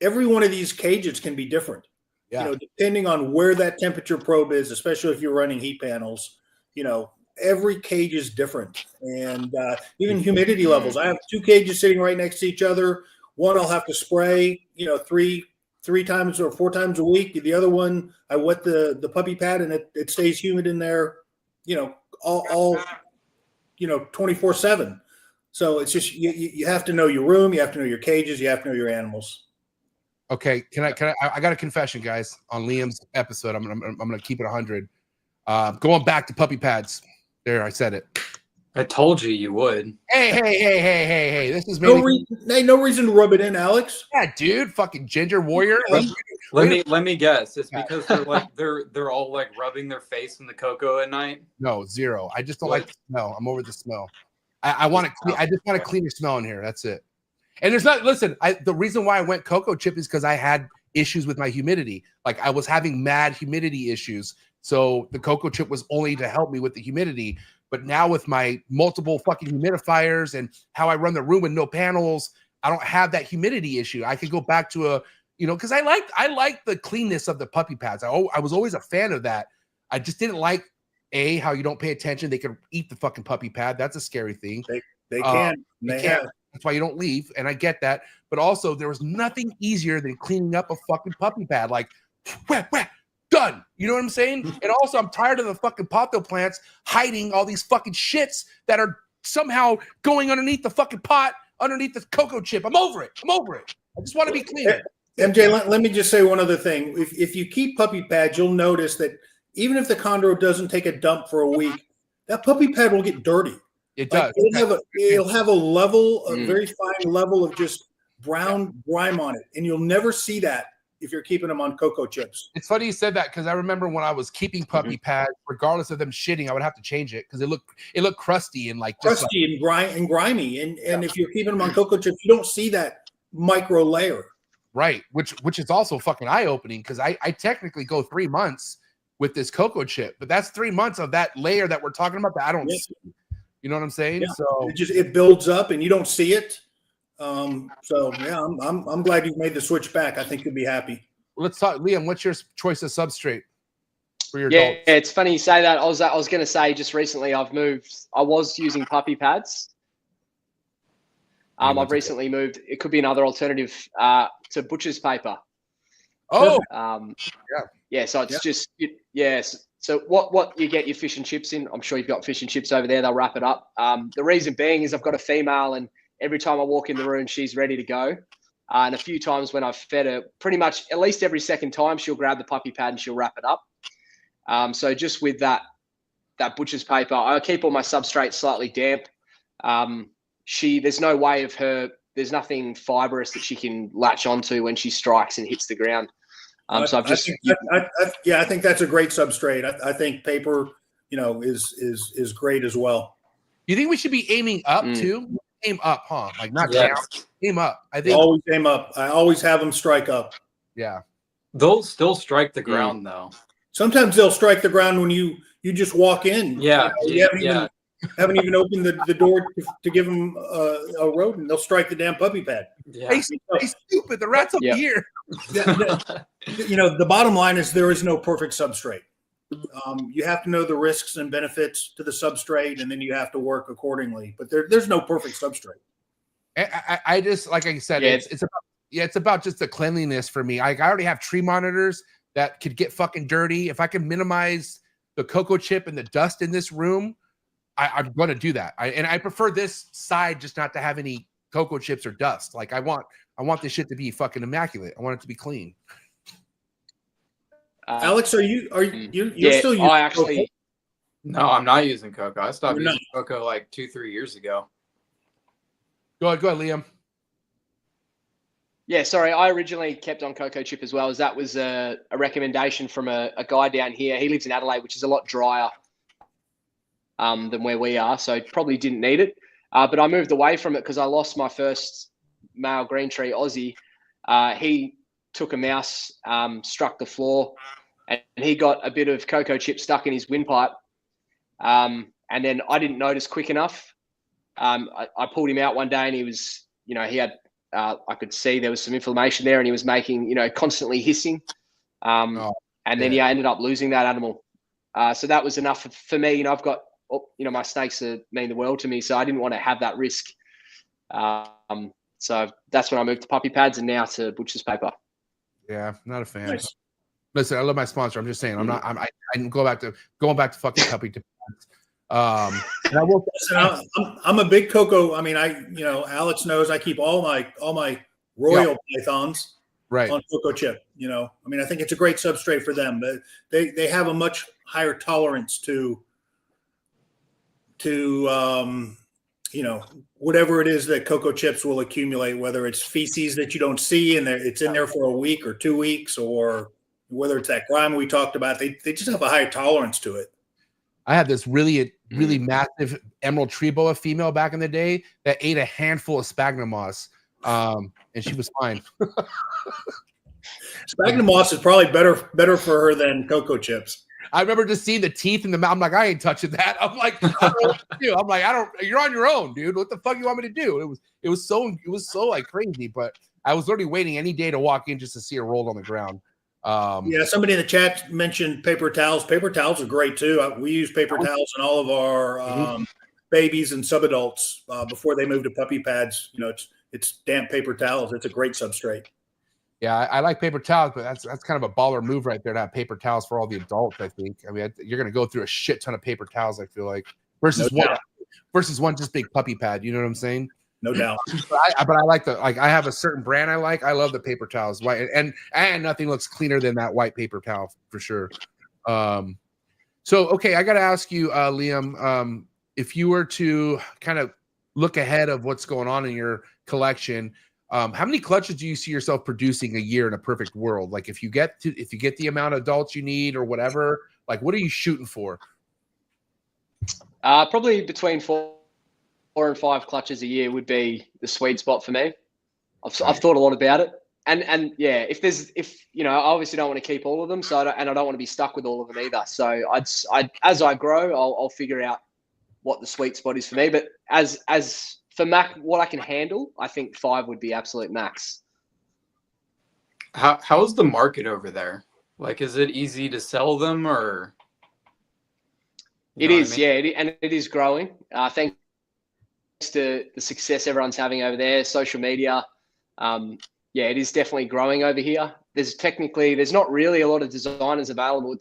Every one of these cages can be different. Yeah. You know, depending on where that temperature probe is, especially if you're running heat panels, you know, every cage is different. And even humidity levels. I have 2 cages sitting right next to each other. One I'll have to spray, you know, three times or 4 times a week. The other one, I wet the puppy pad and it stays humid in there, you know, all you know, 24/7. So it's just, you have to know your room. You have to know your cages. You have to know your animals. Okay, I got a confession, guys, on Liam's episode. I'm gonna keep it 100. Going back to puppy pads. There, I said it. I told you would. Hey. This is no reason to rub it in, Alex. Yeah, dude, fucking ginger warrior. Let me guess. It's because they're all like rubbing their face in the COCO at night. No, 0. I just don't like the smell. I'm over the smell. I want to clean. I just want a cleaner smell in here. That's it. And there's not, listen, the reason why I went COCO chip is because I had issues with my humidity. Like, I was having mad humidity issues. So the COCO chip was only to help me with the humidity. But now with my multiple fucking humidifiers and how I run the room with no panels, I don't have that humidity issue. I could go back to because I like the cleanness of the puppy pads. I was always a fan of that. I just didn't like, how you don't pay attention. They could eat the fucking puppy pad. That's a scary thing. They can. They can. That's why you don't leave, and I get that. But also, there was nothing easier than cleaning up a fucking puppy pad. Like, done. You know what I'm saying? And also, I'm tired of the fucking potto plants hiding all these fucking shits that are somehow going underneath the fucking pot, underneath the COCO chip. I'm over it. I just want to be clean. MJ, let me just say one other thing. If you keep puppy pads, you'll notice that even if the chondro doesn't take a dump for a week, that puppy pad will get dirty. It does. It'll have a level, a very fine level of just brown grime on it, and you'll never see that if you're keeping them on COCO chips. It's funny you said that because I remember when I was keeping puppy pads, regardless of them shitting, I would have to change it because it looked crusty and and grimy. And if you're keeping them on COCO chips, you don't see that micro layer. Right, which is also fucking eye opening because I technically go 3 months with this COCO chip, but that's 3 months of that layer that we're talking about that I don't see. You know what I'm saying? Yeah. So it builds up and you don't see it. So yeah, I'm glad you've made the switch back. I think you'll be happy. Let's talk, Liam. What's your choice of substrate for your adults? Yeah, it's funny you say that. I was going to say just recently I've moved. I was using puppy pads. I've recently moved. It could be another alternative to butcher's paper. Oh, yeah. So it's just yes. So what you get your fish and chips in, I'm sure you've got fish and chips over there. They'll wrap it up. The reason being is I've got a female, and every time I walk in the room, she's ready to go. And a few times when I've fed her, pretty much at least every second time, she'll grab the puppy pad and she'll wrap it up. So just with that butcher's paper, I keep all my substrates slightly damp. There's no way of her. There's nothing fibrous that she can latch onto when she strikes and hits the ground. So I've just I think that's a great substrate. I think paper, is great as well. You think we should be aiming up too? Aim up, huh? Like not Yeah. down. Aim up. I They think. always aim up. I always have them strike up. Yeah. They'll still strike the ground though. Sometimes they'll strike the ground when you just walk in. Yeah. You haven't even opened the door to give them a rodent. They'll strike the damn puppy pad. Yeah. Hey, stupid. The rat's up here. The bottom line is there is no perfect substrate. You have to know the risks and benefits to the substrate, and then you have to work accordingly. But there's no perfect substrate. I just, like I said, it's about just the cleanliness for me. I already have tree monitors that could get fucking dirty. If I can minimize the cocoa chip and the dust in this room, I'm going to do that. I prefer this side just not to have any cocoa chips or dust. Like I want this shit to be fucking immaculate. I want it to be clean. Alex, you're still using COCO? No, I'm not using COCO. I stopped using COCO like 2-3 years ago. Go ahead, Liam. Yeah, sorry. I originally kept on cocoa chip as well, as that was a recommendation from a guy down here. He lives in Adelaide, which is a lot drier than where we are, so probably didn't need it. But I moved away from it because I lost my first male green tree Aussie. He took a mouse, struck the floor, and he got a bit of cocoa chip stuck in his windpipe. And then I didn't notice quick enough. I pulled him out one day, and he was, he had, I could see there was some inflammation there, and he was making, constantly hissing. And then, I ended up losing that animal. So that was enough for me. I've got, my snakes mean the world to me, so I didn't want to have that risk. So that's when I moved to puppy pads and now to butcher's paper. Yeah, not a fan. Nice. Listen, I love my sponsor. I'm just saying, I didn't go back to fucking puppy pads. And I will. Listen, I'm a big cocoa. I mean, Alex knows I keep all my royal pythons on cocoa chip. I think it's a great substrate for them. They have a much higher tolerance to whatever it is that cocoa chips will accumulate, whether it's feces that you don't see and it's in there for a week or 2 weeks, or whether it's that grime we talked about. They just have a higher tolerance to it. I had this really massive emerald tree boa female back in the day that ate a handful of sphagnum moss, and she was fine. Sphagnum moss is probably better for her than cocoa chips. I remember just seeing the teeth in the mouth. I'm like, I ain't touching that. I'm like, I don't know what to do. I'm like, you're on your own, dude. What the fuck you want me to do? It was so like crazy, but I was literally waiting any day to walk in just to see her rolled on the ground. Somebody in the chat mentioned paper towels. Paper towels are great too. We use paper towels in all of our babies and subadults before they move to puppy pads. It's damp paper towels. It's a great substrate. Yeah, I like paper towels, but that's kind of a baller move right there to have paper towels for all the adults. I think. I mean, you're going to go through a shit ton of paper towels. I feel like versus one just big puppy pad. You know what I'm saying? No doubt. But I like I have a certain brand I like. I love the paper towels, white, and nothing looks cleaner than that white paper towel for sure. So okay, I got to ask you, Liam, if you were to kind of look ahead of what's going on in your collection. How many clutches do you see yourself producing a year in a perfect world? Like if you get the amount of adults you need or whatever, like what are you shooting for? Probably between 4 and 5 clutches a year would be the sweet spot for me. I've thought a lot about it, and yeah, if I obviously don't want to keep all of them, so I don't want to be stuck with all of them either. So as I grow, I'll figure out what the sweet spot is for me. But as for Mac, what I can handle, I think 5 would be absolute max. How's the market over there? Like, is it easy to sell them, or? It is, yeah, and it is growing. Thanks to the success everyone's having over there, social media. Yeah, it is definitely growing over here. There's not really a lot of designers available.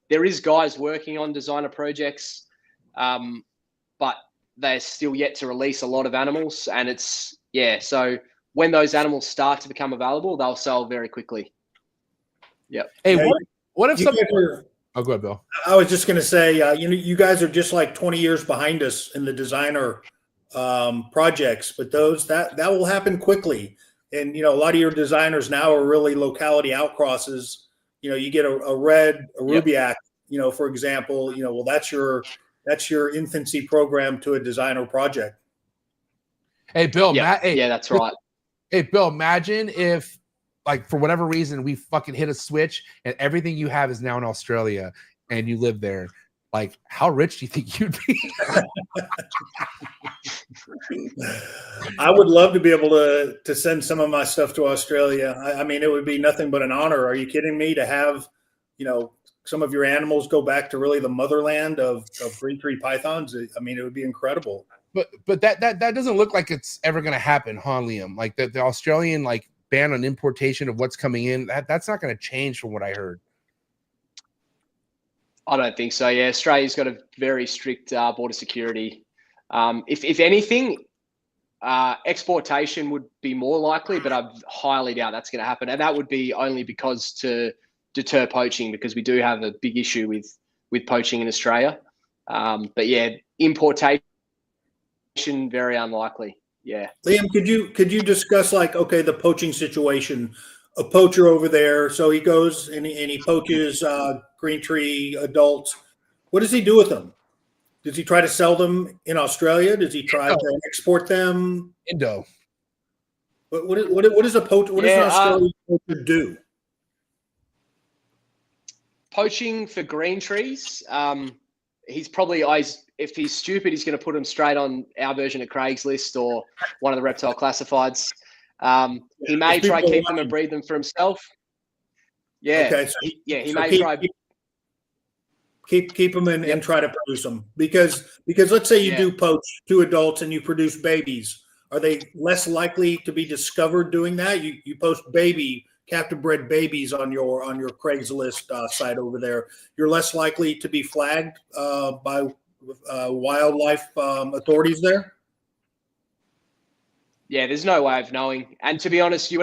There is guys working on designer projects, but they're still yet to release a lot of animals, and so when those animals start to become available, they'll sell very quickly. Yep. Hey, what if something? Oh, go ahead, Bill. I was just going to say, you guys are just like 20 years behind us in the designer projects, but that will happen quickly. And a lot of your designers now are really locality outcrosses. You get a red, a Rubiac, for example, well, that's your infancy program to a designer project. Hey, Bill, Yeah, yeah, that's right. Hey, Bill, imagine if, like, for whatever reason, we fucking hit a switch and everything you have is now in Australia and you live there. Like, how rich do you think you'd be? I would love to be able to send some of my stuff to Australia. I mean, it would be nothing but an honor. Are you kidding me? To have, some of your animals go back to really the motherland of green tree pythons. I mean, it would be incredible. But that doesn't look like it's ever going to happen, huh, Liam? Like the Australian ban on importation of what's coming in, that's not going to change from what I heard. I don't think so. Yeah, Australia's got a very strict border security. If anything, exportation would be more likely, but I highly doubt that's going to happen. And that would be only because to deter poaching, because we do have a big issue with poaching in Australia. But yeah, importation, very unlikely. Yeah. Liam, could you discuss the poaching situation? A poacher over there, so he goes and he poaches green tree adults. What does he do with them? Does he try to sell them in Australia? Does he try to export them? Nido. What does a poacher? What does an Australian poacher do? Poaching for green trees. He's probably if he's stupid, he's going to put them straight on our version of Craigslist or one of the reptile classifieds. He may try keep them and breed them for himself. Yeah. Okay. So he may try keep them and try to produce them because let's say you do poach 2 adults and you produce babies. Are they less likely to be discovered doing that? You post captive bred babies on your Craigslist site over there. You're less likely to be flagged by wildlife authorities there. Yeah, there's no way of knowing. And to be honest, the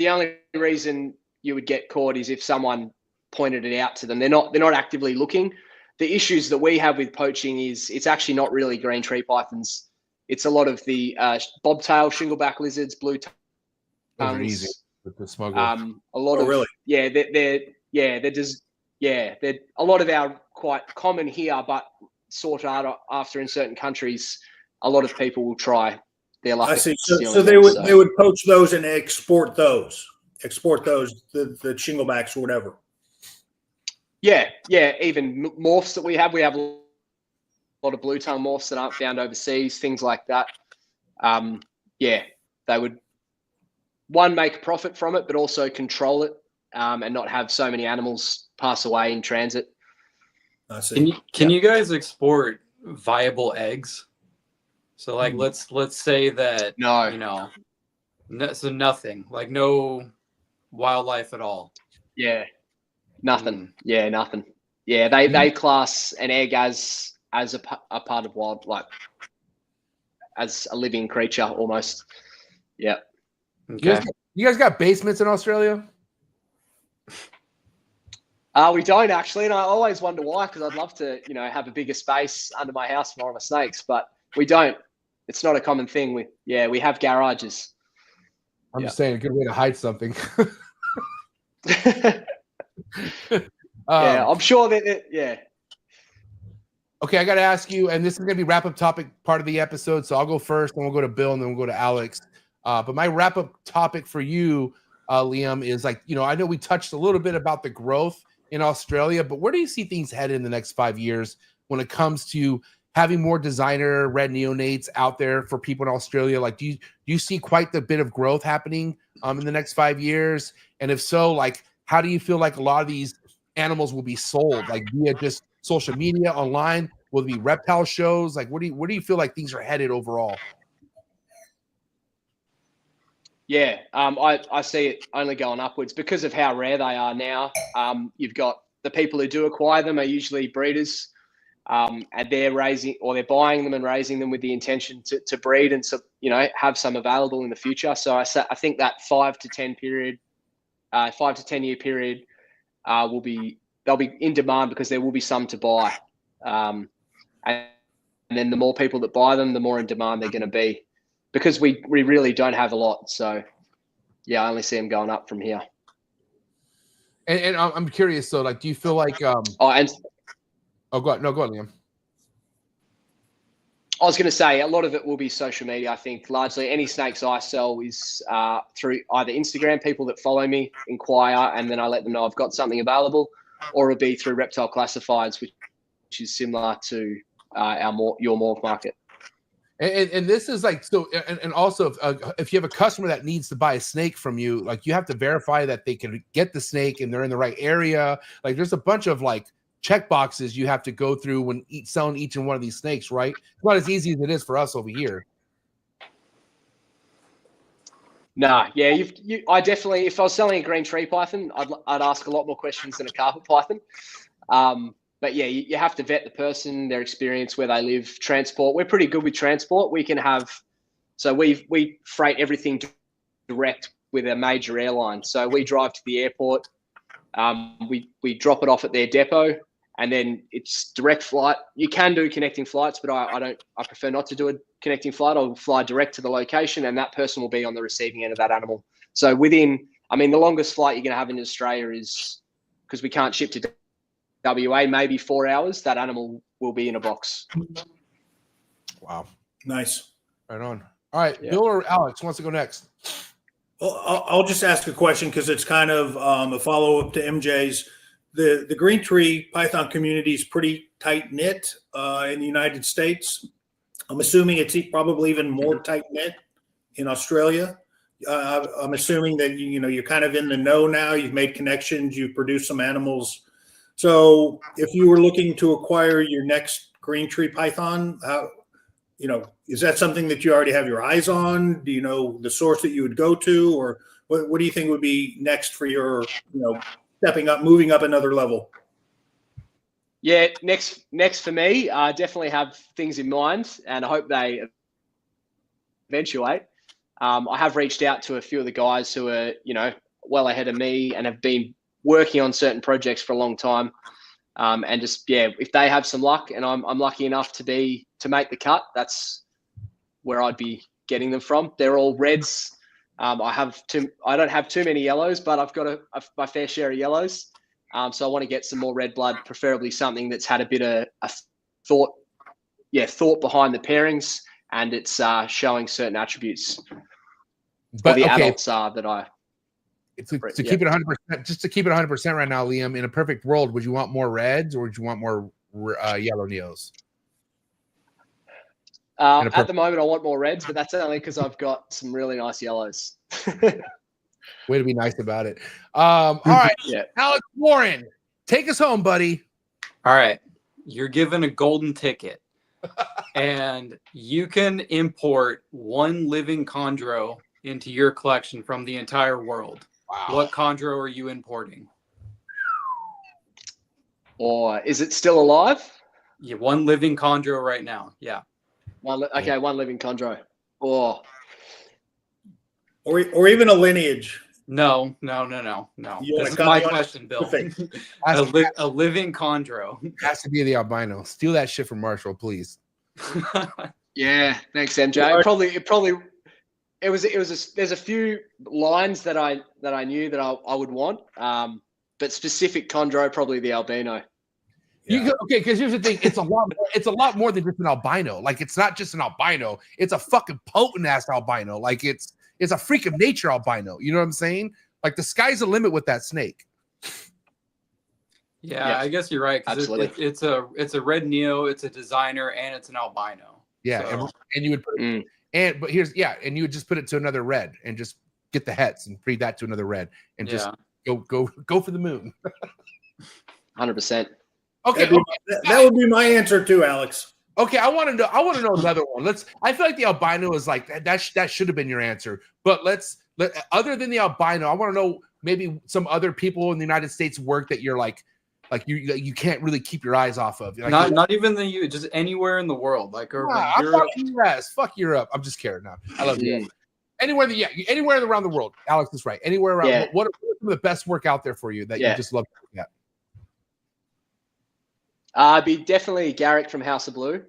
only reason you would get caught is if someone pointed it out to them. They're not actively looking. The issues that we have with poaching is it's actually not really green tree pythons. It's a lot of the bobtail shingleback lizards, blue tongues. Those are easy with the smugglers. A lot of really? Yeah, they're a lot of our quite common here, but sought after in certain countries. A lot of people will try their luck. I see. So they would poach those and export those, the shinglebacks or whatever. Yeah. Even morphs that we have a lot of blue tongue morphs that aren't found overseas, things like that. They would make a profit from it, but also control it and not have so many animals pass away in transit. I see. Can you guys export viable eggs? So let's say that so nothing, no wildlife at all. Yeah, nothing. Yeah, nothing. Yeah, they class an egg as a part of wild, as a living creature almost. Yeah. Okay. You guys got basements in Australia? We don't actually, and I always wonder why, because I'd love to, have a bigger space under my house for all my snakes, but we don't. It's not a common thing. We have garages. I'm just saying, a good way to hide something. I'm sure that. Okay, I got to ask you, and this is going to be wrap-up topic part of the episode, so I'll go first, then we'll go to Bill, and then we'll go to Alex. But my wrap-up topic for you, Liam, is I know we touched a little bit about the growth in Australia, but where do you see things headed in the next 5 years when it comes to having more designer red neonates out there for people in Australia? Do you see quite the bit of growth happening in the next 5 years? And if so, how do you feel like a lot of these animals will be sold? Via just social media, online? Will it be reptile shows? Where do you feel like things are headed overall? Yeah, I see it only going upwards because of how rare they are now. You've got the people who do acquire them are usually breeders, and they're buying them and raising them with the intention to breed and have some available in the future. So I think that 5 to 10 year period they'll be in demand because there will be some to buy, and then the more people that buy them, the more in demand they're going to be. Because we really don't have a lot. So, I only see them going up from here. And I'm curious. So, like, do you feel like and go ahead. No, go ahead, Liam. I was going to say a lot of it will be social media. I think largely any snakes I sell is through either Instagram, people that follow me inquire, and then I let them know I've got something available, or it'll be through Reptile Classifieds, which is similar to your MORPH market. And this is like so. And also, if you have a customer that needs to buy a snake from you, like you have to verify that they can get the snake and they're in the right area. Like there's a bunch of like check boxes you have to go through when selling each and one of these snakes, right? It's not as easy as it is for us over here. Nah, yeah, I definitely, if I was selling a green tree python, I'd ask a lot more questions than a carpet python. But yeah, you have to vet the person, their experience, where they live, transport. We're pretty good with transport. We can have, so we freight everything direct with a major airline. So we drive to the airport, we drop it off at their depot, and then it's direct flight. You can do connecting flights, but I prefer not to do a connecting flight. I'll fly direct to the location, and that person will be on the receiving end of that animal. So the longest flight you're going to have in Australia is, because we can't ship to WA, maybe 4 hours. That animal will be in a box. Wow. Nice. Right on. All right. Yeah. Bill or Alex wants to go next? Well, I'll just ask a question because it's kind of a follow-up to MJ's. The green tree python community is pretty tight-knit in the United States. I'm assuming it's probably even more tight-knit in Australia. I'm assuming that you're kind of in the know now. You've made connections. You've produced some animals. So if you were looking to acquire your next green tree python, is that something that you already have your eyes on? Do you know the source that you would go to, or what do you think would be next for your, stepping up, moving up another level? Yeah, next for me, I definitely have things in mind, and I hope they eventuate. I have reached out to a few of the guys who are, well ahead of me and have been working on certain projects for a long time. And just, if they have some luck and I'm lucky enough to make the cut, that's where I'd be getting them from. They're all reds. I don't have too many yellows, but I've got my fair share of yellows. So I want to get some more red blood, preferably something that's had a bit of a thought behind the pairings, and it's showing certain attributes. But the adults are that I. To keep it 100%, just to keep it 100% right now, Liam, in a perfect world, would you want more reds or would you want more yellow neos? At the moment, I want more reds, but that's only because I've got some really nice yellows. Way to be nice about it. All right, Alex Warren, take us home, buddy. All right, you're given a golden ticket, and you can import one living chondro into your collection from the entire world. Wow. What chondro are you importing? Or is it still alive? Yeah, one living chondro right now. Yeah. One living chondro. Or even a lineage. No. That's my question, Bill. A living chondro. It has to be the albino. Steal that shit from Marshall, please. Yeah, thanks, MJ. There's a few lines that I knew that I would want, but specific chondro, probably the albino. Yeah. Because here's the thing: it's a lot more than just an albino. Like, it's not just an albino; it's a fucking potent ass albino. Like, it's a freak of nature albino. You know what I'm saying? Like, the sky's the limit with that snake. Yeah, I guess you're right. Absolutely, it's a red neo, it's a designer, and it's an albino. Yeah, so. And you would put it. And you would just put it to another red and just get the hets and breed that to another red and just go for the moon. 100%. Okay, that would be my answer too, Alex. Okay, I want to know another one. I feel like the albino is like that should have been your answer. But other than the albino, I want to know maybe some other people in the United States work that you're like you can't really keep your eyes off of. Like, not even just anywhere in the world. Like Europe. Fuck Europe. I'm just kidding. No, I love you. Anywhere around the world. Alex is right. Anywhere around. Yeah. What are some of the best work out there for you that you just love to look at? Be definitely Garrick from House of Blue,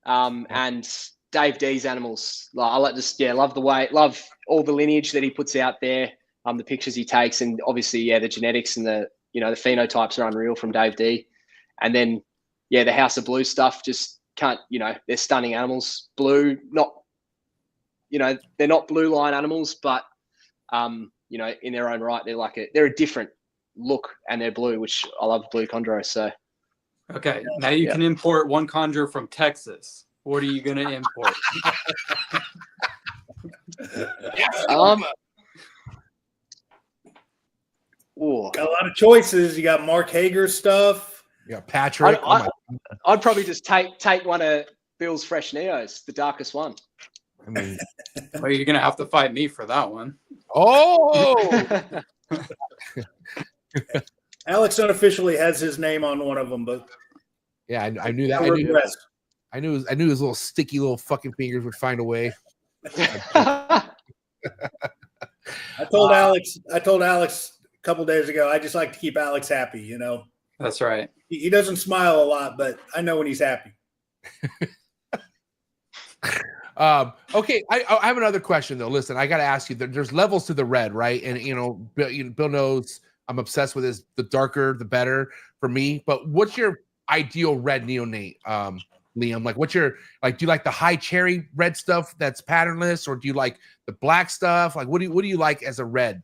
and Dave D's animals. I love all the lineage that he puts out there. the pictures he takes, and obviously, yeah, the genetics and the the phenotypes are unreal from Dave D. And then, yeah, the House of Blue stuff just can't, they're stunning animals. Blue, not, they're not blue line animals, but in their own right, they're a different look, and they're blue, which I love blue chondro. So, okay, now you can import one chondro from Texas. What are you gonna import? Got a lot of choices. You got Mark Hager stuff. You got Patrick. I'd probably just take one of Bill's fresh Neos, the darkest one. I mean, well, you're gonna have to fight me for that one. Oh. Alex unofficially has his name on one of them, but yeah, I knew that. I knew his little sticky little fucking fingers would find a way. I told Alex a couple days ago, I just like to keep Alex happy, That's right. He doesn't smile a lot, but I know when he's happy. Okay, I have another question though. Listen, I got to ask you. There's levels to the red, right? And Bill knows I'm obsessed with this. The darker, the better for me. But what's your ideal red neonate, Liam? Like, do you like the high cherry red stuff that's patternless, or do you like the black stuff? Like, what do you like as a red?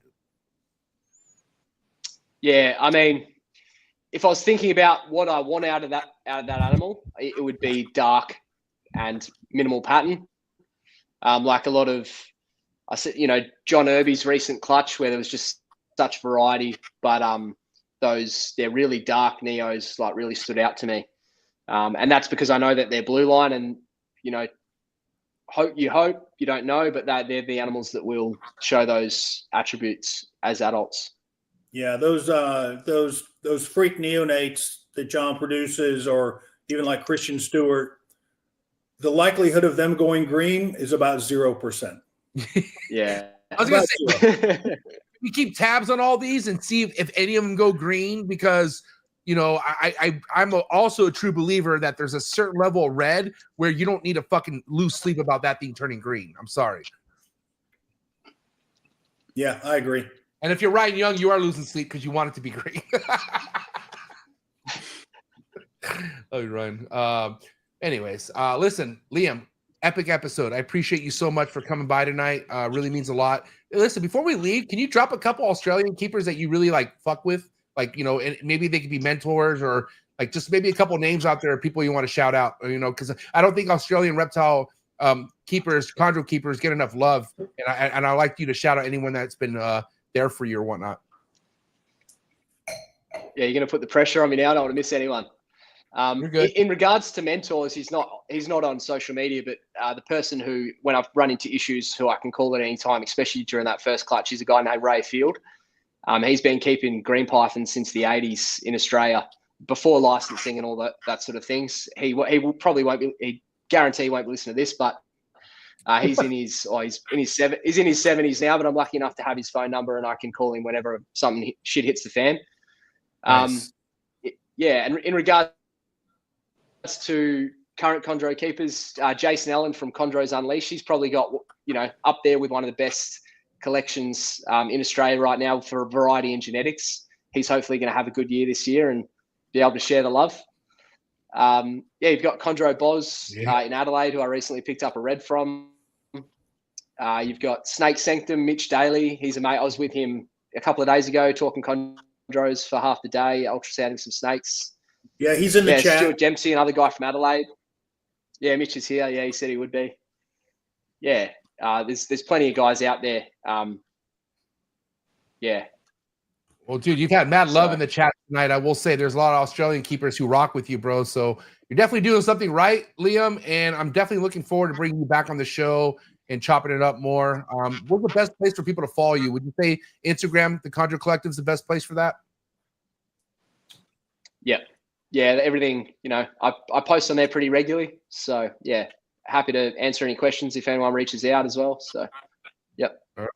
Yeah, I mean, if I was thinking about what I want out of that animal, it would be dark and minimal pattern. Like a lot of, John Irby's recent clutch where there was just such variety, but they're really dark Neos like really stood out to me. And that's because I know that they're blue line, and hope you don't know, but they're the animals that will show those attributes as adults. Yeah, those freak neonates that John produces, or even like Christian Stewart, the likelihood of them going green is about 0%. Yeah, I was gonna say, we keep tabs on all these and see if any of them go green, because I'm also a true believer that there's a certain level of red where you don't need to fucking lose sleep about that thing turning green. I'm sorry. Yeah, I agree. And if you're Ryan Young, you are losing sleep because you want it to be green. Oh, Ryan. Anyways, listen, Liam, epic episode. I appreciate you so much for coming by tonight. Really means a lot. Listen, before we leave, can you drop a couple Australian keepers that you really fuck with? And maybe they could be mentors, or just maybe a couple names out there of people you want to shout out, because I don't think Australian reptile keepers, chondro keepers get enough love. And I like you to shout out anyone that's been there for you or whatnot. Yeah, you're going to put the pressure on me now. I don't want to miss anyone. You're good. In regards to mentors, he's not on social media, but the person who, when I've run into issues, who I can call at any time, especially during that first clutch, is a guy named Ray Field. He's been keeping green pythons since the 80s in Australia, before licensing and all that sort of things. He probably won't be. He guarantee he won't be listening to this, but he's in his 70s now. But I'm lucky enough to have his phone number, and I can call him whenever something shit hits the fan. Nice. Yeah, and in regards to current chondro keepers, Jason Allen from Chondros Unleashed, he's probably got up there with one of the best collections in Australia right now for variety and genetics. He's hopefully going to have a good year this year and be able to share the love. You've got Chondro Boz in Adelaide, who I recently picked up a red from. You've got Snake Sanctum, Mitch Daly. He's a mate. I was with him a couple of days ago talking chondros for half the day, ultrasounding some snakes. Yeah, he's in the chat. Stuart Dempsey, another guy from Adelaide. Yeah, Mitch is here. Yeah, he said he would be. Yeah, there's plenty of guys out there. Yeah. Well, dude, you've had mad love in the chat tonight. I will say there's a lot of Australian keepers who rock with you, bro. So you're definitely doing something right, Liam. And I'm definitely looking forward to bringing you back on the show and chopping it up more. What's the best place for people to follow you? Would you say Instagram, the Chondro Collective, is the best place for that? Yeah, everything, I post on there pretty regularly. So, yeah, happy to answer any questions if anyone reaches out as well. So, yep. All right.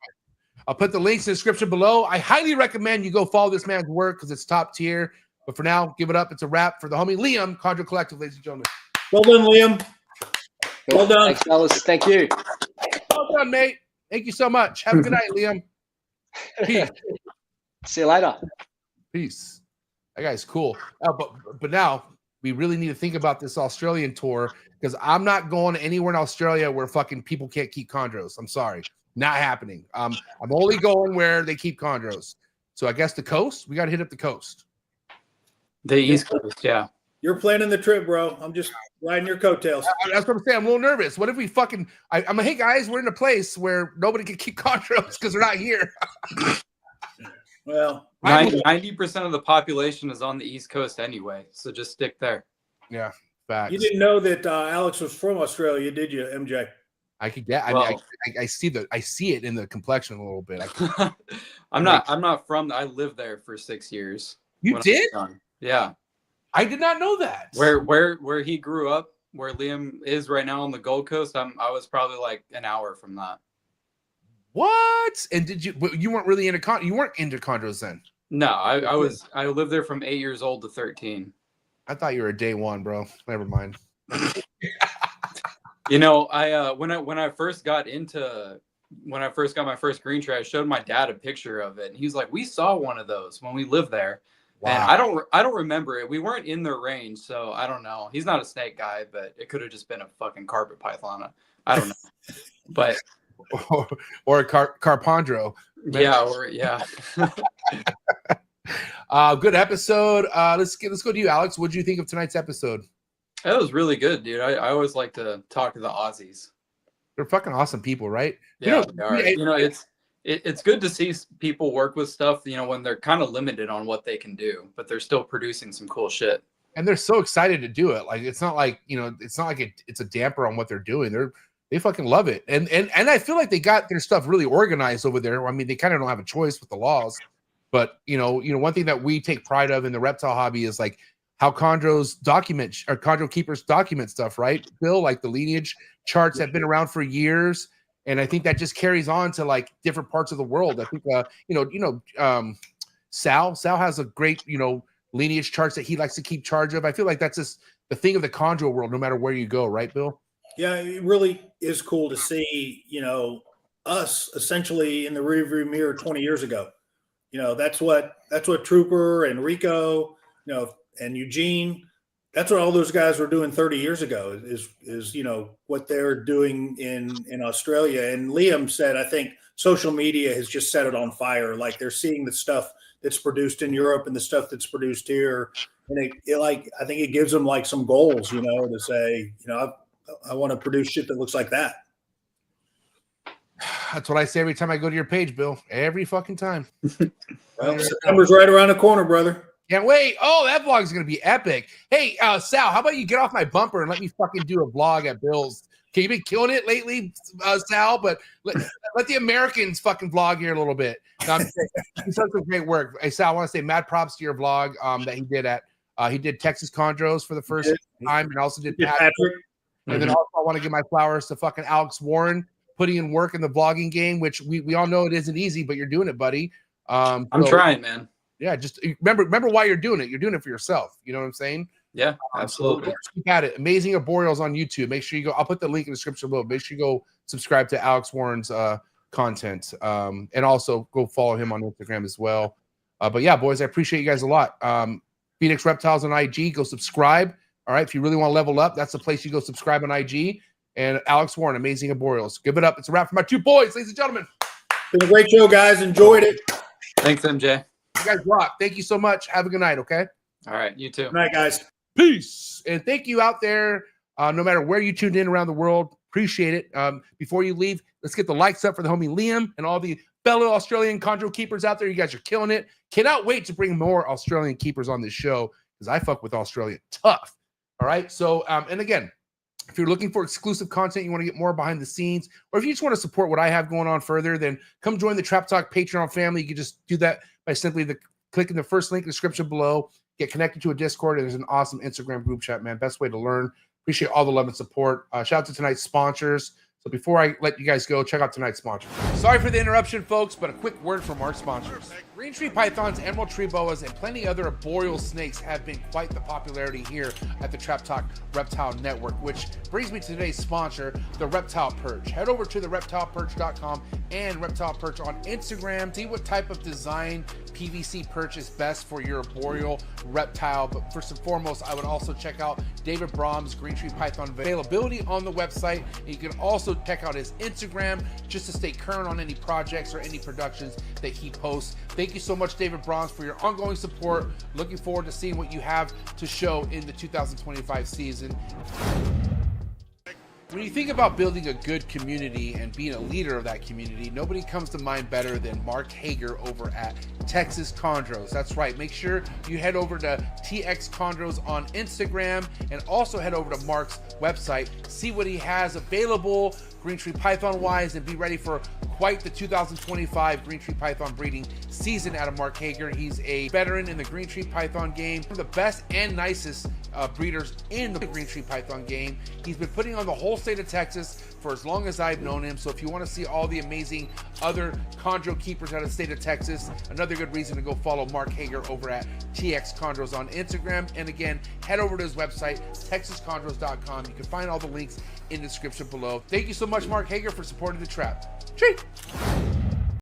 I'll put the links in the description below. I highly recommend you go follow this man's work because it's top tier. But for now, give it up. It's a wrap for the homie Liam, Chondro Collective, ladies and gentlemen. Well done, Liam. Well done. Thanks, fellas. Thank you. Well done, mate. Thank you so much. Have a good night, Liam. Peace. See you later. Peace. That guy's cool. But now we really need to think about this Australian tour, because I'm not going anywhere in Australia where fucking people can't keep chondros. I'm sorry. Not happening. I'm only going where they keep chondros. So I guess the coast, we got to hit up the coast. The East Coast, yeah. You're planning the trip, bro. I'm just riding your coattails. That's what I'm saying. I'm a little nervous. What if we fucking, I'm like, hey guys, we're in a place where nobody can keep chondros because they're not here. Well, 90% of the population is on the East Coast anyway, so just stick there. Yeah, facts. you didn't know that Alex was from Australia, did you, MJ? I could get. I mean, I see it in the complexion a little bit. I'm not from. I lived there for 6 years. You did? Yeah. I did not know that. Where he grew up, where Liam is right now on the Gold Coast, I was probably like an hour from that. What? And you weren't really into you weren't into chondros then? No, I lived there from 8 years old to 13. I thought you were a day one, bro. Never mind. You know, when I first got my first green tray, I showed my dad a picture of it, and he was like, "We saw one of those when we lived there." Wow. And I don't remember it. We weren't in their range, so I don't know. He's not a snake guy, but it could have just been a fucking carpet python. I don't know. But or a carpondro. Yeah. Good episode. Let's go to you, Alex. What did you think of tonight's episode? That was really good, dude. I always like to talk to the Aussies. They're fucking awesome people, right? Yeah, they are. You know, it's good to see people work with stuff, you know, when they're kind of limited on what they can do, but they're still producing some cool shit. And they're so excited to do it. Like, it's not like, you know, it's not like it's a damper on what they're doing. They fucking love it. And I feel like they got their stuff really organized over there. I mean, they kind of don't have a choice with the laws, but you know, one thing that we take pride of in the reptile hobby is like how chondros document, or chondro keepers document stuff, right, Bill? Like the lineage charts have been around for years. And I think that just carries on to like different parts of the world. I think, Sal has a great, lineage charts that he likes to keep charge of. I feel like that's just the thing of the chondro world, no matter where you go. Right, Bill? Yeah, it really is cool to see, us essentially in the rearview mirror 20 years ago. That's what Trooper and Rico, and Eugene, that's what all those guys were doing 30 years ago is what they're doing in Australia. And Liam said, I think social media has just set it on fire. Like they're seeing the stuff that's produced in Europe and the stuff that's produced here. And I think it gives them like some goals, to say, I want to produce shit that looks like that. That's what I say every time I go to your page, Bill. Every fucking time. Well, September's right around the corner, brother. Can't wait. Oh, that vlog is going to be epic. Hey, Sal, how about you get off my bumper and let me fucking do a vlog at Bill's? Okay, you've been killing it lately, Sal, but let the Americans fucking vlog here a little bit. He's done some great work. Hey, Sal, I want to say mad props to your vlog that he did he did Texas Chondros for the first time, and also did Patrick. And then also I want to give my flowers to fucking Alex Warren, putting in work in the vlogging game, which we all know it isn't easy, but you're doing it, buddy. I'm trying, man. Yeah, just remember why you're doing it. You're doing it for yourself. You know what I'm saying? Yeah, absolutely. So keep at it. Amazing Arboreals on YouTube. Make sure you go. I'll put the link in the description below. Make sure you go subscribe to Alex Warren's content, and also go follow him on Instagram as well. But yeah, boys, I appreciate you guys a lot. Phoenix Reptiles on IG. Go subscribe. All right, if you really want to level up, that's the place you go subscribe on IG. And Alex Warren, Amazing Arboreals. Give it up. It's a wrap for my two boys, ladies and gentlemen. Been a great show, guys. Enjoyed it. Thanks, MJ. You guys rock. Thank you so much. Have a good night, okay? All right, you too. Good night, guys. Peace. And thank you out there, no matter where you tuned in around the world. Appreciate it. Before you leave, let's get the likes up for the homie Liam and all the fellow Australian chondro keepers out there. You guys are killing it. Cannot wait to bring more Australian keepers on this show because I fuck with Australia tough. All right. So, and again, if you're looking for exclusive content, you want to get more behind the scenes, or if you just want to support what I have going on further, then come join the Trap Talk Patreon family. You can just do that by simply clicking the first link in the description below, get connected to a Discord, and there's an awesome Instagram group chat, man. Best way to learn. Appreciate all the love and support. Shout out to tonight's sponsors. So before I let you guys go, check out tonight's sponsors. Sorry for the interruption, folks, but a quick word from our sponsors. Green tree pythons, emerald tree boas, and plenty other arboreal snakes have been quite the popularity here at the Trap Talk Reptile Network, which brings me to today's sponsor, the Reptile Perch. Head over to the reptileperch.com and Reptile Perch on Instagram. See what type of design PVC perch is best for your arboreal reptile. But first and foremost, I would also check out David Brom's Green Tree Python availability on the website. And you can also check out his Instagram just to stay current on any projects or any productions that he posts. Thank you so much, David Broms, for your ongoing support. Looking forward to seeing what you have to show in the 2025 season. When you think about building a good community and being a leader of that community, nobody comes to mind better than Mark Hager over at Texas Chondros. That's right. Make sure you head over to TX Chondros on Instagram and also head over to Mark's website. See what he has available Green Tree Python wise, and be ready for quite the 2025 Green Tree Python breeding season out of Mark Hager. He's a veteran in the Green Tree Python game, one of the best and nicest breeders in the Green Tree Python game. He's been putting on the whole state of Texas for as long as I've known him. So if you want to see all the amazing other chondro keepers out of the state of Texas, another good reason to go follow Mark Hager over at TX Chondros on Instagram. And again, head over to his website, texaschondros.com. You can find all the links in the description below. Thank you so much, Mark Hager, for supporting the Trap. Treat.